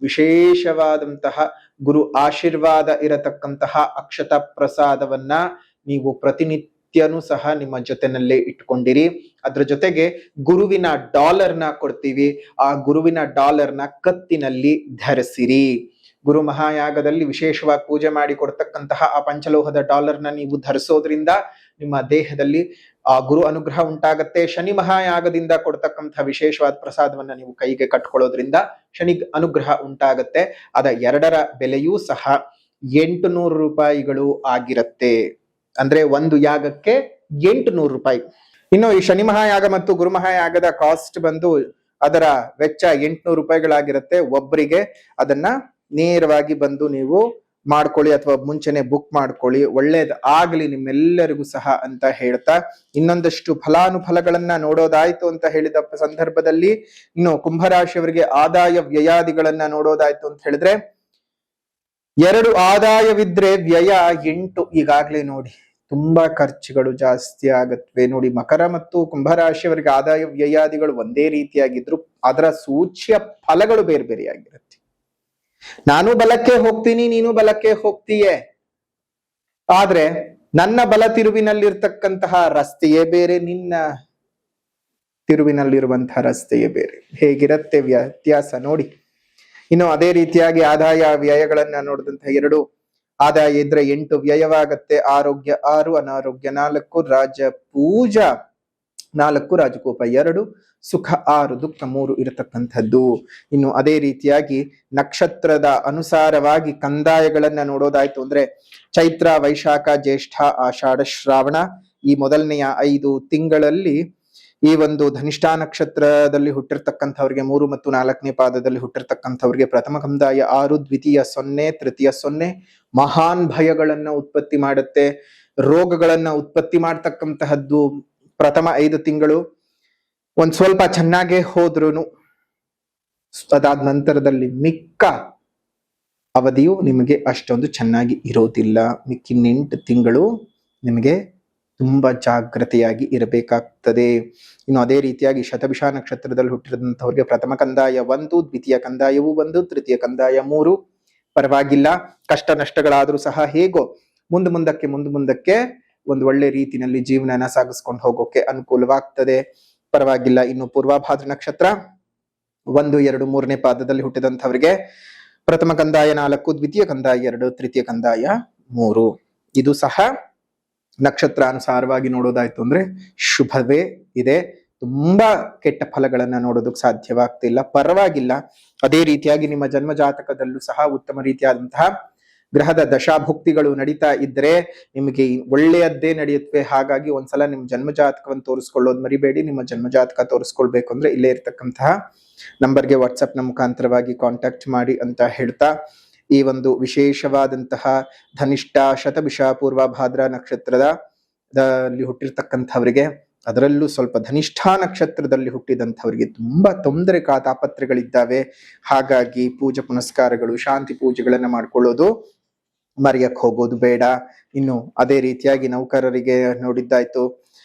ವಿಶೇಷವಾದಂತಹ ಗುರು ಆಶೀರ್ವಾದ ಇರತಕ್ಕಂತಹ ಅಕ್ಷತ ಪ್ರಸಾದವನ್ನ ನೀವು ಪ್ರತಿನಿತ್ಯನೂ ಸಹ ನಿಮ್ಮ ಜೊತೆನಲ್ಲೇ ಇಟ್ಕೊಂಡಿರಿ. ಅದ್ರ ಜೊತೆಗೆ ಗುರುವಿನ ಡಾಲರ್ನ ಕೊಡ್ತೀವಿ, ಆ ಗುರುವಿನ ಡಾಲರ್ನ ಕತ್ತಿನಲ್ಲಿ ಧರಿಸಿರಿ. ಗುರು ಮಹಾಯಾಗದಲ್ಲಿ ವಿಶೇಷವಾಗಿ ಪೂಜೆ ಮಾಡಿ ಕೊಡ್ತಕ್ಕಂತಹ ಆ ಪಂಚಲೋಹದ ಡಾಲರ್ನ ನೀವು ಧರಿಸೋದ್ರಿಂದ ನಿಮ್ಮ ದೇಹದಲ್ಲಿ ಆ ಗುರು ಅನುಗ್ರಹ ಉಂಟಾಗತ್ತೆ. ಶನಿ ಮಹಾಯಾಗದಿಂದ ಕೊಡ್ತಕ್ಕಂತಹ ವಿಶೇಷವಾದ ಪ್ರಸಾದವನ್ನ ನೀವು ಕೈಗೆ ಕಟ್ಕೊಳ್ಳೋದ್ರಿಂದ ಶನಿ ಅನುಗ್ರಹ ಉಂಟಾಗತ್ತೆ. ಅದ ಎರಡರ ಬೆಲೆಯೂ ಸಹ 800 ರೂಪಾಯಿಗಳು ಆಗಿರತ್ತೆ. ಅಂದ್ರೆ ಒಂದು ಯಾಗಕ್ಕೆ 800 ರೂಪಾಯಿ. ಇನ್ನು ಈ ಶನಿ ಮಹಾಯಾಗ ಮತ್ತು ಗುರು ಮಹಾಯಾಗದ ಕಾಸ್ಟ್ ಬಂದು ಅದರ ವೆಚ್ಚ 800 ರೂಪಾಯಿಗಳಾಗಿರುತ್ತೆ. ಒಬ್ಬರಿಗೆ ಅದನ್ನ ನೇರವಾಗಿ ಬಂದು ನೀವು ಮಾಡ್ಕೊಳ್ಳಿ ಅಥವಾ ಮುಂಚೆನೆ ಬುಕ್ ಮಾಡ್ಕೊಳ್ಳಿ. ಒಳ್ಳೇದ್ ಆಗ್ಲಿ ನಿಮ್ಮೆಲ್ಲರಿಗೂ ಸಹ ಅಂತ ಹೇಳ್ತಾ, ಇನ್ನೊಂದಷ್ಟು ಫಲಾನುಫಲಗಳನ್ನ ನೋಡೋದಾಯ್ತು ಅಂತ ಹೇಳಿದ ಸಂದರ್ಭದಲ್ಲಿ ಇನ್ನು ಕುಂಭರಾಶಿಯವರಿಗೆ ಆದಾಯ ವ್ಯಯಾದಿಗಳನ್ನ ನೋಡೋದಾಯ್ತು ಅಂತ ಹೇಳಿದ್ರೆ 2 ಆದಾಯವಿದ್ರೆ ವ್ಯಯ 8. ಈಗಾಗ್ಲೇ ನೋಡಿ ತುಂಬಾ ಖರ್ಚುಗಳು ಜಾಸ್ತಿ ಆಗತ್ವೆ. ನೋಡಿ ಮಕರ ಮತ್ತು ಕುಂಭರಾಶಿಯವರಿಗೆ ಆದಾಯ ವ್ಯಯಾದಿಗಳು ಒಂದೇ ರೀತಿಯಾಗಿದ್ರು ಅದರ ಸೂಚ್ಯ ಫಲಗಳು ಬೇರೆ ಬೇರೆಯಾಗಿರುತ್ತೆ. ನಾನು ಬಲಕ್ಕೆ ಹೋಗ್ತೀನಿ, ನೀನು ಬಲಕ್ಕೆ ಹೋಗ್ತೀಯೇ, ಆದ್ರೆ ನನ್ನ ಬಲ ತಿರುವಿನಲ್ಲಿರ್ತಕ್ಕಂತಹ ರಸ್ತೆಯೇ ಬೇರೆ, ನಿನ್ನ ತಿರುವಿನಲ್ಲಿರುವಂತಹ ರಸ್ತೆಯೇ ಬೇರೆ. ಹೇಗಿರತ್ತೆ ವ್ಯತ್ಯಾಸ ನೋಡಿ. ಇನ್ನು ಅದೇ ರೀತಿಯಾಗಿ ಆದಾಯ ವ್ಯಯಗಳನ್ನ ನೋಡಿದಂತಹ 2 ಆದಾಯ ಇದ್ರೆ 8 ವ್ಯಯವಾಗತ್ತೆ. ಆರೋಗ್ಯ 6, ಅನಾರೋಗ್ಯ 4, ರಾಜ ಪೂಜಾ 4, ರಾಜಕೋಪ 2, ಸುಖ 6, ದುಃಖ 3 ಇರತಕ್ಕಂಥದ್ದು. ಇನ್ನು ಅದೇ ರೀತಿಯಾಗಿ ನಕ್ಷತ್ರದ ಅನುಸಾರವಾಗಿ ಕಂದಾಯಗಳನ್ನ ನೋಡೋದಾಯ್ತು ಅಂದ್ರೆ ಚೈತ್ರ, ವೈಶಾಖ, ಜ್ಯೇಷ್ಠ, ಆಷಾಢ, ಶ್ರಾವಣ ಈ ಮೊದಲನೆಯ 5 ತಿಂಗಳಲ್ಲಿ ಈ ಒಂದು ಧನಿಷ್ಠಾ ನಕ್ಷತ್ರದಲ್ಲಿ ಹುಟ್ಟಿರ್ತಕ್ಕಂಥವ್ರಿಗೆ 3 ಮತ್ತು 4ನೇ ಪಾದದಲ್ಲಿ ಹುಟ್ಟಿರ್ತಕ್ಕಂಥವ್ರಿಗೆ ಪ್ರಥಮ ಕಂದಾಯ 6, ದ್ವಿತೀಯ 0, ತೃತೀಯ 0 ಮಹಾನ್ ಭಯಗಳನ್ನ ಉತ್ಪತ್ತಿ ಮಾಡುತ್ತೆ. ರೋಗಗಳನ್ನ ಉತ್ಪತ್ತಿ ಮಾಡ್ತಕ್ಕಂತಹದ್ದು ಪ್ರಥಮ 5 ತಿಂಗಳು. ಒಂದ್ ಸ್ವಲ್ಪ ಚೆನ್ನಾಗೇ ಹೋದ್ರುನು ಅದಾದ ನಂತರದಲ್ಲಿ ಮಿಕ್ಕ ಅವಧಿಯು ನಿಮಗೆ ಅಷ್ಟೊಂದು ಚೆನ್ನಾಗಿ ಇರೋದಿಲ್ಲ. ಮಿಕ್ಕಿನ 8 ತಿಂಗಳು ನಿಮಗೆ ತುಂಬಾ ಜಾಗ್ರತೆಯಾಗಿ ಇರಬೇಕಾಗ್ತದೆ. ಇನ್ನು ಅದೇ ರೀತಿಯಾಗಿ ಶತಭಿಷ ನಕ್ಷತ್ರದಲ್ಲಿ ಹುಟ್ಟಿದಂಥವ್ರಿಗೆ ಪ್ರಥಮ ಕಂದಾಯ 1, ದ್ವಿತೀಯ ಕಂದಾಯವು 1, ತೃತೀಯ ಕಂದಾಯ 3. ಪರವಾಗಿಲ್ಲ, ಕಷ್ಟ ನಷ್ಟಗಳಾದ್ರೂ ಸಹ ಹೇಗೋ ಮುಂದಕ್ಕೆ ಒಂದು ಒಳ್ಳೆ ರೀತಿನಲ್ಲಿ ಜೀವನನ ಸಾಗಿಸ್ಕೊಂಡು ಹೋಗೋಕೆ ಅನುಕೂಲವಾಗ್ತದೆ. ಪರವಾಗಿಲ್ಲ. ಇನ್ನು ಪೂರ್ವಭಾದ್ರ ನಕ್ಷತ್ರ 1, 2, 3ನೇ ಪಾದದಲ್ಲಿ ಹುಟ್ಟಿದಂಥವ್ರಿಗೆ ಪ್ರಥಮ ಕಂದಾಯ 4, ದ್ವಿತೀಯ ಕಂದಾಯ 2, ತೃತೀಯ ಕಂದಾಯ 3. ಇದು ಸಹ ನಕ್ಷತ್ರಾನುಸಾರವಾಗಿ ನೋಡೋದಾಯ್ತು ಅಂದ್ರೆ ಶುಭವೇ ಇದೆ. ತುಂಬಾ ಕೆಟ್ಟ ಫಲಗಳನ್ನ ನೋಡೋದಕ್ಕೆ ಸಾಧ್ಯವಾಗ್ತಿಲ್ಲ. ಪರವಾಗಿಲ್ಲ. ಅದೇ ರೀತಿಯಾಗಿ ನಿಮ್ಮ ಜನ್ಮ ಜಾತಕದಲ್ಲೂ ಸಹ ಉತ್ತಮ ರೀತಿಯಾದಂತಹ ಗ್ರಹದ ದಶಾಭುಕ್ತಿಗಳು ನಡೀತಾ ಇದ್ರೆ ನಿಮಗೆ ಒಳ್ಳೆಯದ್ದೇ ನಡೆಯುತ್ತವೆ. ಹಾಗಾಗಿ ಒಂದ್ಸಲ ನಿಮ್ ಜನ್ಮ ಜಾತಕವನ್ನು ತೋರಿಸ್ಕೊಳ್ಳೋದು ಮರಿಬೇಡಿ. ನಿಮ್ಮ ಜನ್ಮ ಜಾತಕ ತೋರಿಸ್ಕೊಳ್ಬೇಕು ಅಂದ್ರೆ ಇಲ್ಲೇ ಇರ್ತಕ್ಕಂತಹ ನಂಬರ್ಗೆ ವಾಟ್ಸಪ್ ನ ಮುಖಾಂತರವಾಗಿ ಕಾಂಟ್ಯಾಕ್ಟ್ ಮಾಡಿ ಅಂತ ಹೇಳ್ತಾ, ಈ ಒಂದು ವಿಶೇಷವಾದಂತಹ ಧನಿಷ್ಠ, ಶತಭಿಷ, ಪೂರ್ವಭಾದ್ರ ನಕ್ಷತ್ರದಲ್ಲಿ ಹುಟ್ಟಿರ್ತಕ್ಕಂಥವರಿಗೆ, ಅದರಲ್ಲೂ ಸ್ವಲ್ಪ ಧನಿಷ್ಠಾ ನಕ್ಷತ್ರದಲ್ಲಿ ಹುಟ್ಟಿದಂಥವರಿಗೆ ತುಂಬಾ ತೊಂದರೆ ತಾಪತ್ರೆಗಳಿದ್ದಾವೆ. ಹಾಗಾಗಿ ಪೂಜೆ ಪುನಸ್ಕಾರಗಳು, ಶಾಂತಿ ಪೂಜೆಗಳನ್ನ ಮಾಡ್ಕೊಳ್ಳೋದು ಮರೆಯಕ್ ಹೋಗೋದು ಬೇಡ. ಇನ್ನು ಅದೇ ರೀತಿಯಾಗಿ ನೌಕರರಿಗೆ ನೋಡಿದ್ದಾಯ್ತು.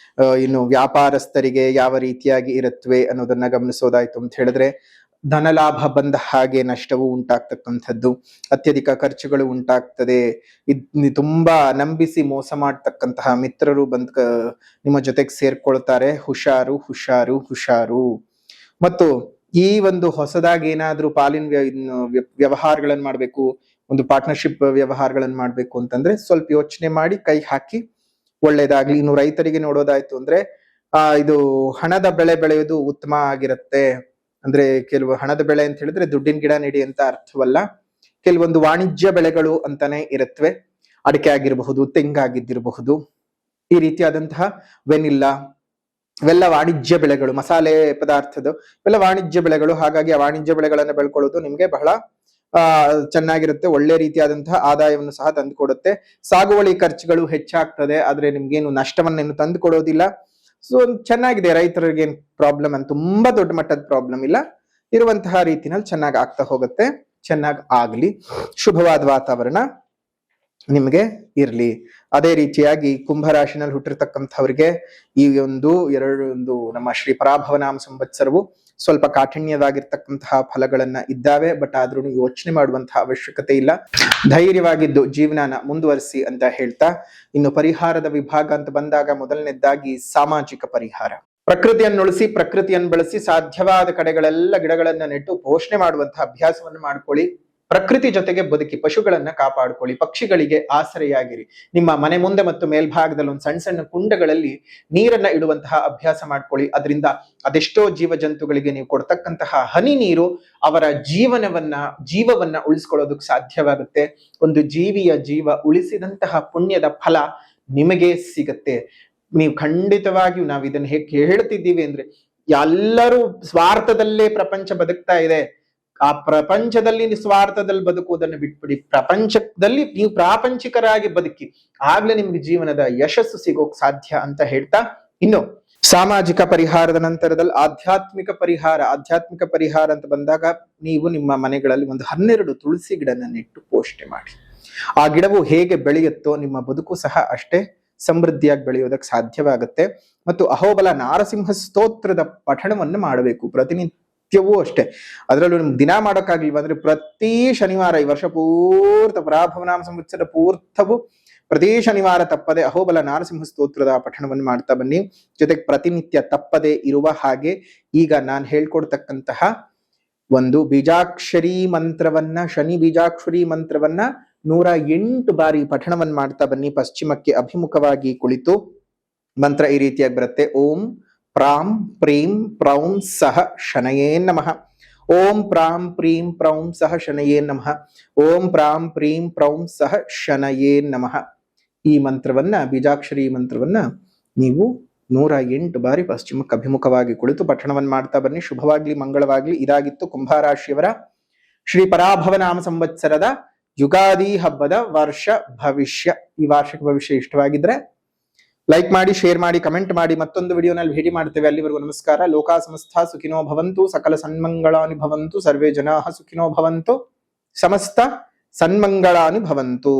ಇನ್ನು ವ್ಯಾಪಾರಸ್ಥರಿಗೆ ಯಾವ ರೀತಿಯಾಗಿ ಇರುತ್ತವೆ ಅನ್ನೋದನ್ನ ಗಮನಿಸೋದಾಯ್ತು ಅಂತ ಹೇಳಿದ್ರೆ ಧನಲಾಭ ಬಂದ ಹಾಗೆ ನಷ್ಟವು ಉಂಟಾಗ್ತಕ್ಕಂಥದ್ದು, ಅತ್ಯಧಿಕ ಖರ್ಚುಗಳು ಉಂಟಾಗ್ತದೆ. ತುಂಬಾ ನಂಬಿಸಿ ಮೋಸ ಮಾಡ್ತಕ್ಕಂತಹ ಮಿತ್ರರು ನಿಮ್ಮ ಜೊತೆಗೆ ಸೇರ್ಕೊಳ್ತಾರೆ. ಹುಷಾರು. ಮತ್ತು ಈ ಒಂದು ಹೊಸದಾಗಿ ಏನಾದ್ರೂ ಪಾಲಿನ ವ್ಯವಹಾರಗಳನ್ನ ಮಾಡ್ಬೇಕು, ಒಂದು ಪಾರ್ಟ್ನರ್ಶಿಪ್ ವ್ಯವಹಾರಗಳನ್ನ ಮಾಡ್ಬೇಕು ಅಂತಂದ್ರೆ ಸ್ವಲ್ಪ ಯೋಚನೆ ಮಾಡಿ ಕೈ ಹಾಕಿ ಒಳ್ಳೇದಾಗ್ಲಿ. ಇನ್ನು ರೈತರಿಗೆ ನೋಡೋದಾಯ್ತು ಅಂದ್ರೆ ಇದು ಹಣದ ಬೆಳೆ ಬೆಳೆಯೋದು ಉತ್ತಮ ಆಗಿರುತ್ತೆ. ಅಂದ್ರೆ ಕೆಲವು ಹಣದ ಬೆಳೆ ಅಂತ ಹೇಳಿದ್ರೆ ದುಡ್ಡಿನ ಗಿಡ ನೆಡಿ ಅಂತ ಅರ್ಥವಲ್ಲ. ಕೆಲವೊಂದು ವಾಣಿಜ್ಯ ಬೆಳೆಗಳು ಅಂತಾನೆ ಇರುತ್ತವೆ. ಅಡಿಕೆ ಆಗಿರಬಹುದು, ತೆಂಗಾಗಿದ್ದಿರಬಹುದು, ಈ ರೀತಿಯಾದಂತಹ ವೆನಿಲ್ಲಾ ಇವೆಲ್ಲ ವಾಣಿಜ್ಯ ಬೆಳೆಗಳು, ಮಸಾಲೆ ಪದಾರ್ಥದ ಇವೆಲ್ಲ ವಾಣಿಜ್ಯ ಬೆಳೆಗಳು. ಹಾಗಾಗಿ ಆ ವಾಣಿಜ್ಯ ಬೆಳೆಗಳನ್ನ ಬೆಳ್ಕೊಳ್ಳೋದು ನಿಮ್ಗೆ ಬಹಳ ಚೆನ್ನಾಗಿರುತ್ತೆ. ಒಳ್ಳೆ ರೀತಿಯಾದಂತಹ ಆದಾಯವನ್ನು ಸಹ ತಂದುಕೊಡುತ್ತೆ. ಸಾಗುವಳಿ ಖರ್ಚುಗಳು ಹೆಚ್ಚಾಗ್ತದೆ, ಆದ್ರೆ ನಿಮ್ಗೇನು ನಷ್ಟವನ್ನೇನು ತಂದು ಕೊಡೋದಿಲ್ಲ. ಸೊ ಚೆನ್ನಾಗಿದೆ. ರೈತರಿಗೆ ಏನ್ ಪ್ರಾಬ್ಲಮ್ ಅಂತ ತುಂಬಾ ದೊಡ್ಡ ಮಟ್ಟದ ಪ್ರಾಬ್ಲಮ್ ಇಲ್ಲ. ಇರುವಂತಹ ರೀತಿನಲ್ಲಿ ಚೆನ್ನಾಗಿ ಆಗ್ತಾ ಹೋಗುತ್ತೆ. ಚೆನ್ನಾಗಿ ಆಗ್ಲಿ. ಶುಭವಾದ ವಾತಾವರಣ ನಿಮ್ಗೆ ಇರ್ಲಿ. ಅದೇ ರೀತಿಯಾಗಿ ಕುಂಭರಾಶಿನಲ್ಲಿ ಹುಟ್ಟಿರ್ತಕ್ಕಂಥವ್ರಿಗೆ ಈ ಒಂದು ನಮ್ಮ ಶ್ರೀ ಪರಾಭವನಾಮ ಸಂವತ್ಸರವು ಸ್ವಲ್ಪ ಕಾಠಿಣ್ಯವಾಗಿರ್ತಕ್ಕಂತಹ ಫಲಗಳನ್ನ ಇದ್ದಾವೆ. ಬಟ್ ಆದ್ರೂ ಯೋಚನೆ ಮಾಡುವಂತಹ ಅವಶ್ಯಕತೆ ಇಲ್ಲ. ಧೈರ್ಯವಾಗಿದ್ದು ಜೀವನನ ಮುಂದುವರಿಸಿ ಅಂತ ಹೇಳ್ತಾ, ಇನ್ನು ಪರಿಹಾರದ ವಿಭಾಗ ಅಂತ ಬಂದಾಗ ಮೊದಲನೇದಾಗಿ ಸಾಮಾಜಿಕ ಪರಿಹಾರ. ಪ್ರಕೃತಿಯನ್ನು ಉಳಿಸಿ, ಪ್ರಕೃತಿಯನ್ನು ಬೆಳೆಸಿ, ಸಾಧ್ಯವಾದ ಕಡೆಗಳೆಲ್ಲ ಗಿಡಗಳನ್ನ ನೆಟ್ಟು ಪೋಷಣೆ ಮಾಡುವಂತಹ ಅಭ್ಯಾಸವನ್ನು ಮಾಡ್ಕೊಳ್ಳಿ. ಪ್ರಕೃತಿ ಜೊತೆಗೆ ಬದುಕಿ, ಪಶುಗಳನ್ನ ಕಾಪಾಡ್ಕೊಳ್ಳಿ, ಪಕ್ಷಿಗಳಿಗೆ ಆಸರೆಯಾಗಿರಿ. ನಿಮ್ಮ ಮನೆ ಮುಂದೆ ಮತ್ತು ಮೇಲ್ಭಾಗದಲ್ಲಿ ಒಂದು ಸಣ್ಣ ಸಣ್ಣ ಕುಂಡಗಳಲ್ಲಿ ನೀರನ್ನ ಇಡುವಂತಹ ಅಭ್ಯಾಸ ಮಾಡ್ಕೊಳ್ಳಿ. ಅದರಿಂದ ಅದೆಷ್ಟೋ ಜೀವ ಜಂತುಗಳಿಗೆ ನೀವು ಕೊಡ್ತಕ್ಕಂತಹ ಹನಿ ನೀರು ಅವರ ಜೀವವನ್ನ ಉಳಿಸ್ಕೊಳ್ಳೋದಕ್ಕೆ ಸಾಧ್ಯವಾಗುತ್ತೆ. ಒಂದು ಜೀವಿಯ ಜೀವ ಉಳಿಸಿದಂತಹ ಪುಣ್ಯದ ಫಲ ನಿಮಗೆ ಸಿಗತ್ತೆ. ನೀವು ಖಂಡಿತವಾಗಿಯೂ ನಾವು ಇದನ್ನ ಹೇಗೆ ಹೇಳ್ತಿದ್ದೀವಿ ಅಂದ್ರೆ, ಎಲ್ಲರೂ ಸ್ವಾರ್ಥದಲ್ಲೇ ಪ್ರಪಂಚ ಬದುಕ್ತಾ ಇದೆ. ಆ ಪ್ರಪಂಚದಲ್ಲಿ ಸ್ವಾರ್ಥದಲ್ಲಿ ಬದುಕುವುದನ್ನು ಬಿಟ್ಬಿಡಿ, ಪ್ರಪಂಚದಲ್ಲಿ ನೀವು ಪ್ರಾಪಂಚಿಕರಾಗಿ ಬದುಕಿ, ಆಗ್ಲೇ ನಿಮ್ಗೆ ಜೀವನದ ಯಶಸ್ಸು ಸಿಗೋಕ್ ಸಾಧ್ಯ ಅಂತ ಹೇಳ್ತಾ, ಇನ್ನು ಸಾಮಾಜಿಕ ಪರಿಹಾರದ ನಂತರದಲ್ಲಿ ಆಧ್ಯಾತ್ಮಿಕ ಪರಿಹಾರ ಅಂತ ಬಂದಾಗ, ನೀವು ನಿಮ್ಮ ಮನೆಗಳಲ್ಲಿ ಒಂದು 12 ತುಳಸಿ ಗಿಡನ ನೆಟ್ಟು ಪೋಷಣೆ ಮಾಡಿ. ಆ ಗಿಡವು ಹೇಗೆ ಬೆಳೆಯುತ್ತೋ ನಿಮ್ಮ ಬದುಕು ಸಹ ಅಷ್ಟೇ ಸಮೃದ್ಧಿಯಾಗಿ ಬೆಳೆಯೋದಕ್ಕೆ ಸಾಧ್ಯವಾಗುತ್ತೆ. ಮತ್ತು ಅಹೋಬಲ ನಾರಸಿಂಹ ಸ್ತೋತ್ರದ ಪಠಣವನ್ನು ಮಾಡಬೇಕು ಪ್ರತಿನಿತ್ಯವೂ ಅಷ್ಟೇ. ಅದರಲ್ಲೂ ನಿಮ್ಗೆ ದಿನ ಮಾಡೋಕ್ಕಾಗ್ಲಿಲ್ಲ ಅಂದ್ರೆ ಪ್ರತಿ ಶನಿವಾರ, ಈ ವರ್ಷ ಪೂರ್ತ ಪರಾಭವನಾಮ ಸಂವತ್ಸರ ಪೂರ್ತವು ಪ್ರತಿ ಶನಿವಾರ ತಪ್ಪದೆ ಅಹೋಬಲ ನಾರಸಿಂಹ ಸ್ತೋತ್ರದ ಪಠಣವನ್ನು ಮಾಡ್ತಾ ಬನ್ನಿ. ಜೊತೆಗೆ ಪ್ರತಿನಿತ್ಯ ತಪ್ಪದೆ ಇರುವ ಹಾಗೆ ಈಗ ನಾನು ಹೇಳ್ಕೊಡ್ತಕ್ಕಂತಹ ಒಂದು ಬೀಜಾಕ್ಷರಿ ಮಂತ್ರವನ್ನ, ಶನಿ ಬೀಜಾಕ್ಷರಿ ಮಂತ್ರವನ್ನ 108 ಬಾರಿ ಪಠಣವನ್ನು ಮಾಡ್ತಾ ಬನ್ನಿ. ಪಶ್ಚಿಮಕ್ಕೆ ಅಭಿಮುಖವಾಗಿ ಕುಳಿತು ಮಂತ್ರ ಈ ರೀತಿಯಾಗಿ ಬರುತ್ತೆ. ಓಂ ಪ್ರಾಂ ಪ್ರೀಂ ಪ್ರೌಂ ಸಹ ಶನಯೇ ನಮಃ. ಓಂ ಪ್ರಾಂ ಪ್ರೀಂ ಪ್ರೌಂ ಸಹ ಶನಯೇ ನಮಃ. ಓಂ ಪ್ರಾಂ ಪ್ರೀಂ ಪ್ರೌಂ ಸಹ ಶನಯೇ ನಮಃ. ಈ ಮಂತ್ರವನ್ನ, ಬೀಜಾಕ್ಷರಿ ಮಂತ್ರವನ್ನ ನೀವು 108 ಬಾರಿ ಪಶ್ಚಿಮಕ್ಕೆ ಅಭಿಮುಖವಾಗಿ ಕುಳಿತು ಪಠಣವನ್ನು ಮಾಡ್ತಾ ಬನ್ನಿ. ಶುಭವಾಗ್ಲಿ, ಮಂಗಳವಾಗ್ಲಿ. ಇದಾಗಿತ್ತು ಕುಂಭರಾಶಿಯವರ ಶ್ರೀ ಪರಾಭವನಾಮ ಸಂವತ್ಸರದ ಯುಗಾದಿ ಹಬ್ಬದ ವರ್ಷ ಭವಿಷ್ಯ. ಈ ವಾರ್ಷಿಕ ಭವಿಷ್ಯ ಇಷ್ಟವಾಗಿದ್ರೆ ಲೈಕ್ ಮಾಡಿ, ಶೇರ್ ಮಾಡಿ, ಕಮೆಂಟ್ ಮಾಡಿ. ಮತ್ತೊಂದು ವಿಡಿಯೋನಲ್ಲಿ ಭೇಟಿ ಮಾಡ್ತೇವೆ. ಅಲ್ಲಿವರೆಗೂ ನಮಸ್ಕಾರ. ಲೋಕಾ ಸಮಸ್ತ ಸುಖಿನೋ ಭವಂತು, ಸಕಲ ಸನ್ಮಂಗಳಾನಿ ಭವಂತು, ಸರ್ವೇ ಜನಾಃ ಸುಖಿನೋ ಭವಂತು, ಸಮಸ್ತ ಸನ್ಮಂಗಳಾನಿ ಭವಂತು.